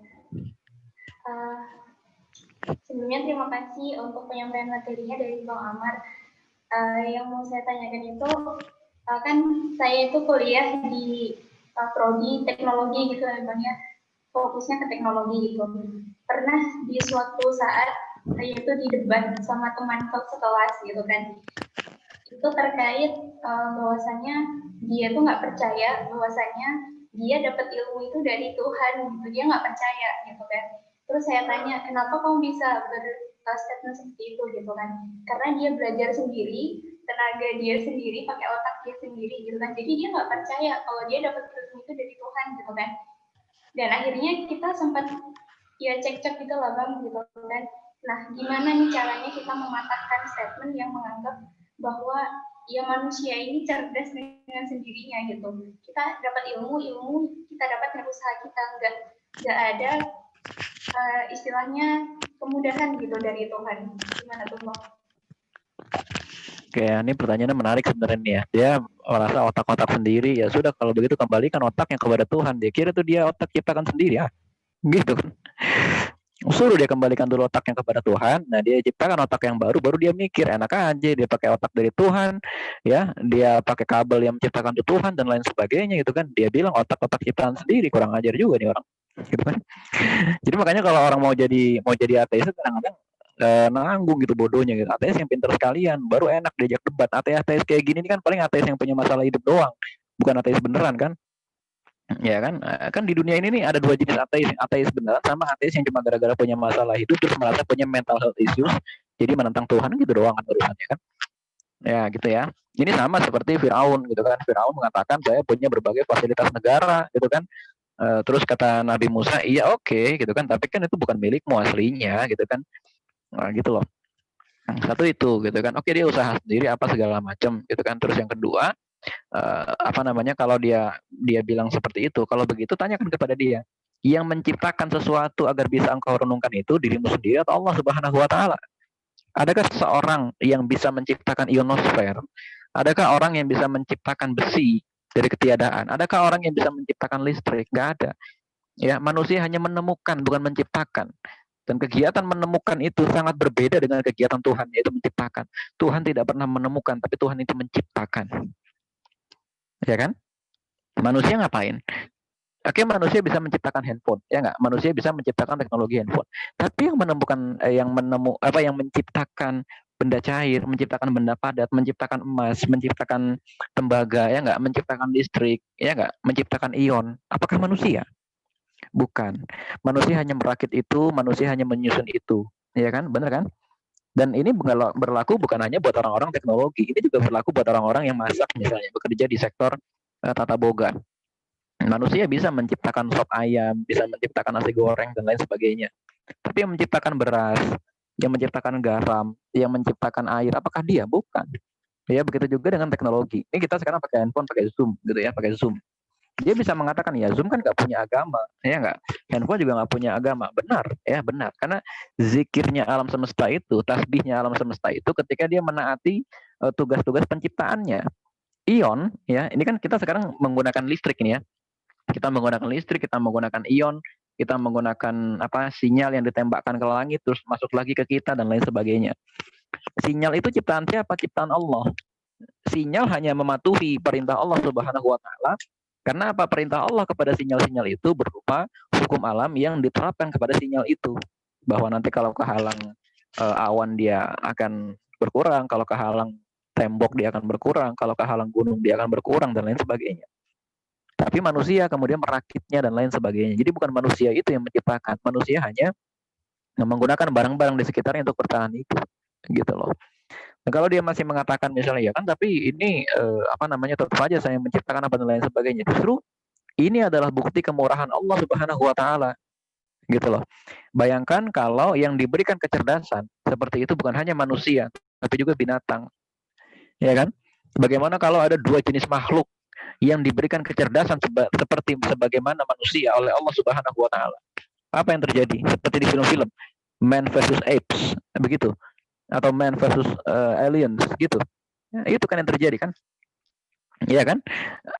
Sebelumnya terima kasih untuk penyampaian materinya dari Bang Amar. Yang mau saya tanyakan itu, kan saya itu kuliah di prodi teknologi gitu ya Bang ya, fokusnya ke teknologi gitu. Pernah di suatu saat saya itu didebat sama teman sekelas gitu kan, itu terkait bahwasannya dia tuh nggak percaya bahwasannya dia dapat ilmu itu dari Tuhan gitu, dia nggak percaya gitu kan. Terus saya tanya, kenapa kamu bisa berstatement seperti itu gitu kan? Karena dia belajar sendiri, tenaga dia sendiri, pakai otak dia sendiri gitu kan. Jadi dia nggak percaya kalau dia dapat ilmu itu dari Tuhan gitu kan. Dan akhirnya kita sempat ya cek-cek gitu lah bang gitu kan. Nah, gimana nih caranya kita mematahkan statement yang menganggap bahwa ya manusia ini cerdas dengan sendirinya gitu. Kita dapat ilmu kita dapat dengan usaha kita, nggak ada istilahnya kemudahan gitu dari Tuhan. Gimana tuh bang? Oke, ini pertanyaannya menarik sebenarnya nih ya. Dia merasa otak-otak sendiri, ya sudah kalau begitu kembalikan otaknya kepada Tuhan. Dia kira tuh dia otak ciptakan sendiri ya, gitu kan. Suruh dia kembalikan dulu otaknya kepada Tuhan. Nah dia ciptakan otak yang baru dia mikir. Enak aja dia pakai otak dari Tuhan, ya dia pakai kabel yang menciptakan itu Tuhan dan lain sebagainya gitu kan. Dia bilang otak-otak ciptaan sendiri, kurang ajar juga nih orang, gitu kan. Jadi makanya kalau orang mau jadi ateis kadang-kadang nanggung gitu bodohnya gitu. Ateis yang pintar sekalian baru enak diajak debat. Ateis kayak gini kan paling ateis yang punya masalah hidup doang, bukan ateis beneran kan. Ya kan di dunia ini nih ada dua jenis ateis beneran sama ateis yang cuma gara-gara punya masalah hidup terus merasa punya mental health issues jadi menentang Tuhan gitu doang kan urusannya kan. Ya gitu ya. Ini sama seperti Firaun gitu kan. Firaun mengatakan saya punya berbagai fasilitas negara gitu kan. Terus kata Nabi Musa, iya oke gitu kan, tapi kan itu bukan milikmu aslinya gitu kan. Nah gitu loh. Satu itu gitu kan. Oke, dia usaha sendiri apa segala macam gitu kan. Terus yang kedua, kalau dia bilang seperti itu, kalau begitu tanyakan kepada dia, Yang menciptakan sesuatu agar bisa engkau renungkan itu dirimu sendiri atau Allah Subhanahu wa taala? Adakah seseorang yang bisa menciptakan ionosfer? Adakah orang yang bisa menciptakan besi dari ketiadaan? Adakah orang yang bisa menciptakan listrik? Nggak ada. Ya, manusia hanya menemukan, bukan menciptakan. Dan kegiatan menemukan itu sangat berbeda dengan kegiatan Tuhan, yaitu menciptakan. Tuhan tidak pernah menemukan, tapi Tuhan itu menciptakan. Ya kan? Manusia ngapain? Oke, manusia bisa menciptakan handphone, ya nggak? Manusia bisa menciptakan teknologi handphone. Tapi yang menemukan, yang menciptakan benda cair, menciptakan benda padat, menciptakan emas, menciptakan tembaga, ya nggak? Menciptakan listrik, ya nggak? Menciptakan ion. Apakah manusia? Bukan. Manusia hanya merakit itu, manusia hanya menyusun itu, ya kan? Benar kan? Dan ini berlaku bukan hanya buat orang-orang teknologi, ini juga berlaku buat orang-orang yang masak, misalnya bekerja di sektor tata boga. Manusia bisa menciptakan sop ayam, bisa menciptakan nasi goreng, dan lain sebagainya. Tapi yang menciptakan beras, yang menciptakan garam, yang menciptakan air, apakah dia? Bukan. Ya, begitu juga dengan teknologi. Ini kita sekarang pakai handphone, pakai Zoom, gitu ya, pakai Zoom. Dia bisa mengatakan, ya Zoom kan nggak punya agama, ya nggak? Handphone juga nggak punya agama. Benar, ya benar. Karena zikirnya alam semesta itu, tasbihnya alam semesta itu ketika dia menaati tugas-tugas penciptaannya. Ion, ya, ini kan kita sekarang menggunakan listrik ini ya. Kita menggunakan listrik, kita menggunakan ion, kita menggunakan sinyal yang ditembakkan ke langit terus masuk lagi ke kita dan lain sebagainya. Sinyal itu ciptaan siapa? Ciptaan Allah. Sinyal hanya mematuhi perintah Allah Subhanahu wa taala. Karena apa? Perintah Allah kepada sinyal-sinyal itu berupa hukum alam yang diterapkan kepada sinyal itu. Bahwa nanti kalau kehalang awan dia akan berkurang, kalau kehalang tembok dia akan berkurang, kalau kehalang gunung dia akan berkurang dan lain sebagainya. Tapi manusia kemudian merakitnya dan lain sebagainya. Jadi bukan manusia itu yang menciptakan, manusia hanya menggunakan barang-barang di sekitarnya untuk bertahan itu, gitu loh. Nah, kalau dia masih mengatakan misalnya ya kan, tapi ini tetap aja saya menciptakan apa dan lain sebagainya. Justru ini adalah bukti kemurahan Allah Subhanahu wa taala, gitu loh. Bayangkan kalau yang diberikan kecerdasan seperti itu bukan hanya manusia, tapi juga binatang. Ya kan? Bagaimana kalau ada dua jenis makhluk yang diberikan kecerdasan seperti sebagaimana manusia oleh Allah Subhanahu wa taala? Apa yang terjadi? Seperti di film-film Man versus Apes, begitu. Atau Man versus Aliens, gitu. Ya, itu kan yang terjadi kan? Iya kan?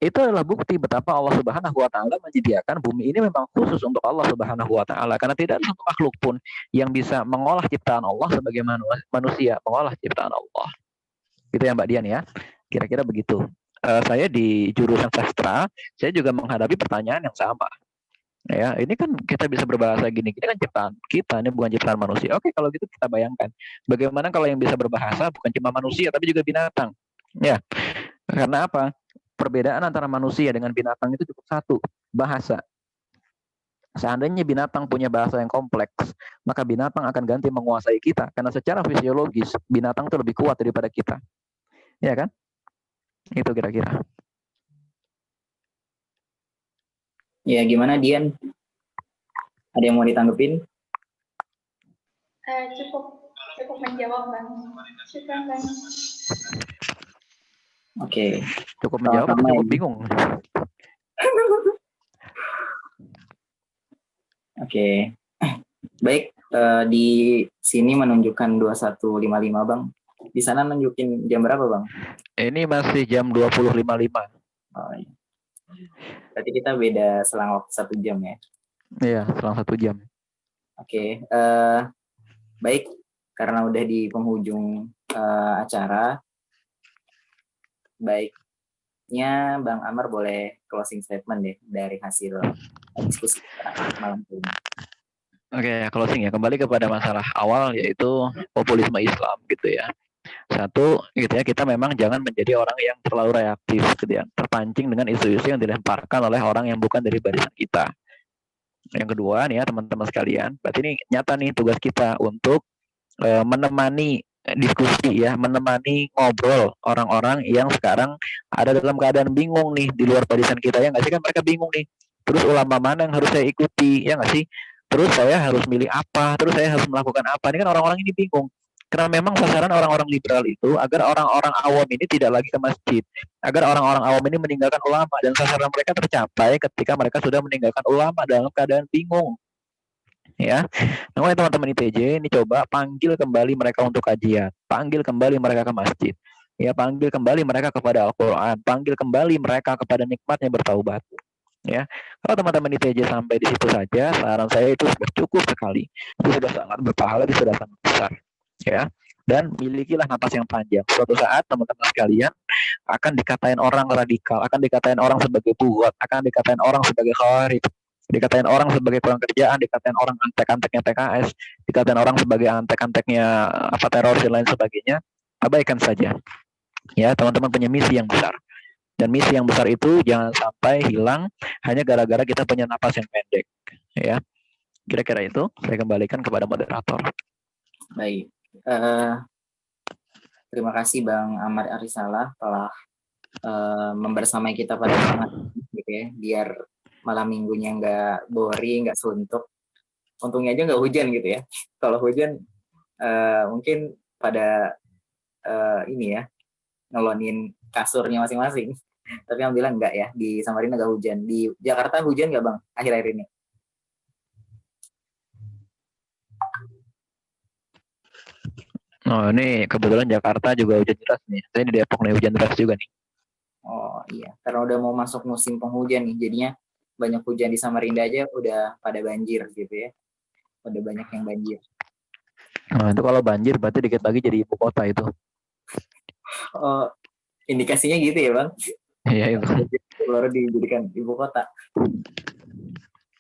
Itu adalah bukti betapa Allah Subhanahu wa taala menyediakan bumi ini memang khusus untuk Allah Subhanahu wa taala, karena tidak ada satu makhluk pun yang bisa mengolah ciptaan Allah sebagaimana manusia mengolah ciptaan Allah. Gitu ya Mbak Dian ya. Kira-kira begitu. Saya di jurusan sastra, saya juga menghadapi pertanyaan yang sama. Ya, ini kan kita bisa berbahasa gini, ini kan ciptaan kita, ini bukan ciptaan manusia. Oke, kalau gitu kita bayangkan, bagaimana kalau yang bisa berbahasa bukan cuma manusia, tapi juga binatang. Ya, karena apa? Perbedaan antara manusia dengan binatang itu cukup satu, bahasa. Seandainya binatang punya bahasa yang kompleks, maka binatang akan ganti menguasai kita, karena secara fisiologis binatang itu lebih kuat daripada kita. Ya kan? Itu kira-kira. Ya, gimana Dian? Ada yang mau ditanggepin? Cukup menjawab, Bang. Syukran, Bang. Oke. Cukup menjawab atau cukup bingung? Oke. Baik, di sini menunjukkan 21.55, Bang. Di sana nunjukin jam berapa, Bang? Ini masih jam 20.55. Oh, iya. Berarti kita beda selang waktu 1 jam ya? Iya, selang 1 jam. Oke. Baik, karena udah di penghujung acara, baiknya Bang Amar boleh closing statement deh dari hasil diskusi kita malam ini. Oke, closing ya. Kembali kepada masalah awal, yaitu populisme Islam gitu ya. Satu, gitu ya, kita memang jangan menjadi orang yang terlalu reaktif gitu ya, terpancing dengan isu-isu yang dilemparkan oleh orang yang bukan dari barisan kita. Yang kedua nih ya teman-teman sekalian, berarti ini nyata nih tugas kita untuk menemani diskusi ya, menemani ngobrol orang-orang yang sekarang ada dalam keadaan bingung nih di luar barisan kita, ya nggak sih? Kan mereka bingung nih, terus ulama mana yang harus saya ikuti, ya nggak sih? Terus saya harus milih apa, terus saya harus melakukan apa, ini kan orang-orang ini bingung. Karena memang sasaran orang-orang liberal itu agar orang-orang awam ini tidak lagi ke masjid, agar orang-orang awam ini meninggalkan ulama, dan sasaran mereka tercapai ketika mereka sudah meninggalkan ulama dalam keadaan bingung. Ya, makanya teman-teman ITJ ini coba panggil kembali mereka untuk kajian, panggil kembali mereka ke masjid, ya, panggil kembali mereka kepada Al-Quran, panggil kembali mereka kepada nikmatnya bertaubat. Ya, kalau teman-teman ITJ sampai di situ saja, saran saya itu sudah cukup sekali, itu sudah sangat berpahala, itu sudah sangat besar. Ya, dan milikilah napas yang panjang. Suatu saat teman-teman sekalian akan dikatain orang radikal, akan dikatain orang sebagai buat, akan dikatain orang sebagai khawarij, dikatain orang sebagai kurang kerjaan, dikatain orang antek-anteknya PKS, dikatain orang sebagai antek-anteknya teroris dan lain sebagainya. Abaikan saja. Ya, teman-teman punya misi yang besar. Dan misi yang besar itu jangan sampai hilang hanya gara-gara kita punya napas yang pendek. Ya, kira-kira itu saya kembalikan kepada moderator. Baik. Terima kasih Bang Amar Arisalah telah membersamai kita pada malam gitu ya, biar malam minggunya nggak boring, nggak suntuk. Untungnya aja nggak hujan gitu ya. Kalau hujan mungkin pada ini ya, ngelonin kasurnya masing-masing. Tapi alhamdulillah enggak ya, di Samarinda nggak hujan. Di Jakarta hujan nggak Bang akhir-akhir ini? Oh, ini kebetulan Jakarta juga hujan deras nih. Saya di Depok nih hujan deras juga nih. Oh iya, karena udah mau masuk musim penghujan nih, jadinya banyak hujan di Samarinda aja udah pada banjir gitu ya. Udah banyak yang banjir. Nah, itu kalau banjir berarti dikit lagi jadi ibu kota itu. Oh, indikasinya gitu ya Bang? Iya itu. Baru dijadikan ibu kota.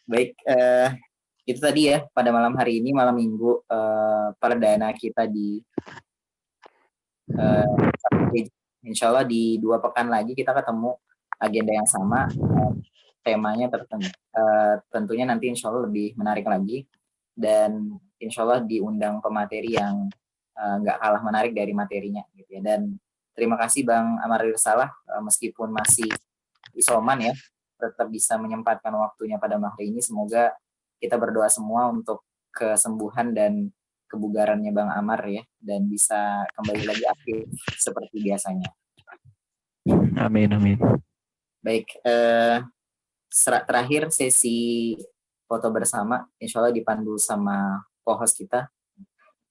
Baik, itu tadi ya pada malam hari ini, malam minggu, perdana kita di insya Allah di 2 pekan lagi kita ketemu agenda yang sama, temanya tentunya nanti insya Allah lebih menarik lagi, dan insya Allah diundang pemateri yang nggak kalah menarik dari materinya gitu ya. Dan terima kasih Bang Amar Arisalah, meskipun masih isoman ya, tetap bisa menyempatkan waktunya pada malam hari ini. Semoga kita berdoa semua untuk kesembuhan dan kebugarannya Bang Amar ya, dan bisa kembali lagi aktif seperti biasanya. Amin, amin. Baik, terakhir sesi foto bersama, insya Allah dipandu sama co-host kita,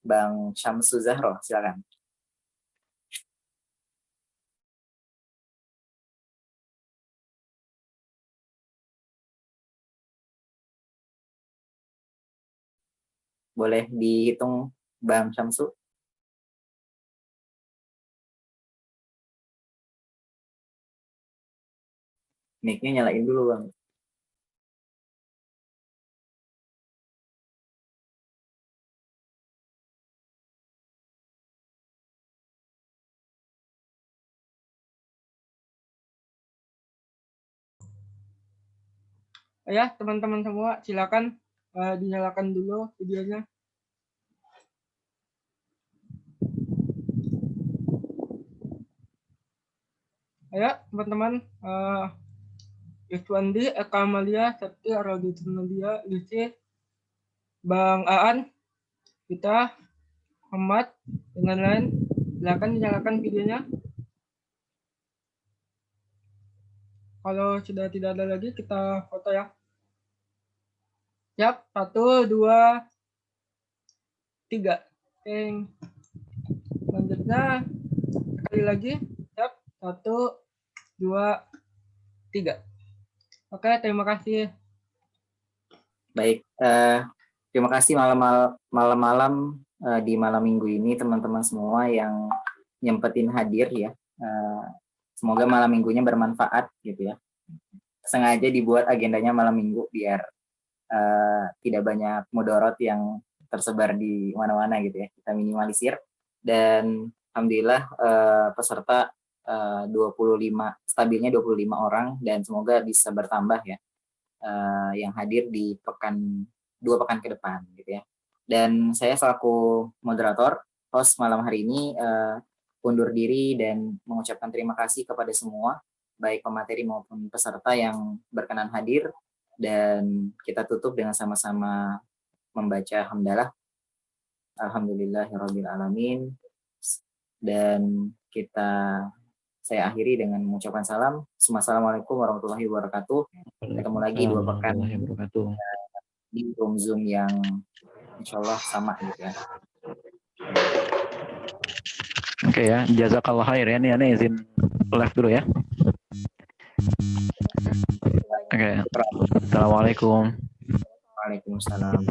Bang Syamsu Zahro, silakan. Boleh dihitung Bang Syamsu? Mic-nya nyalain dulu Bang. Ya, teman-teman semua, silakan dinyalakan dulu videonya. Ayo, teman-teman, Iswandi, Eka Amalia, Septi, Arauditur Nadia, Lucy, Bang Aan, kita, Ahmad, dan lain-lain. Silakan dinyalakan videonya. Kalau sudah tidak ada lagi, kita foto ya. Siap, 1, 2, 3. Oke. Selanjutnya, sekali lagi. Siap, 1, 2, 3. Oke, terima kasih. Baik, terima kasih malam-malam di malam minggu ini teman-teman semua yang nyempetin hadir ya. Semoga malam minggunya bermanfaat gitu ya. Sengaja dibuat agendanya malam minggu biar tidak banyak mudorot yang tersebar di mana-mana gitu ya. Kita minimalisir, dan alhamdulillah peserta stabilnya 25 orang, dan semoga bisa bertambah ya yang hadir di 2 pekan ke depan gitu ya. Dan saya selaku moderator host malam hari ini undur diri dan mengucapkan terima kasih kepada semua, baik pemateri maupun peserta yang berkenan hadir, dan kita tutup dengan sama-sama membaca hamdalah. Alhamdulillahirabbil alamin. Dan saya akhiri dengan mengucapkan salam. Assalamualaikum warahmatullahi wabarakatuh. Ketemu lagi 2 pekan Warahmatullahi wabarakatuh. di room Zoom yang insyaallah sama gitu ya. Oke ya, jazakallah khair ya. Nih aneh izin live dulu ya. Oke. Assalamualaikum. Waalaikumsalam.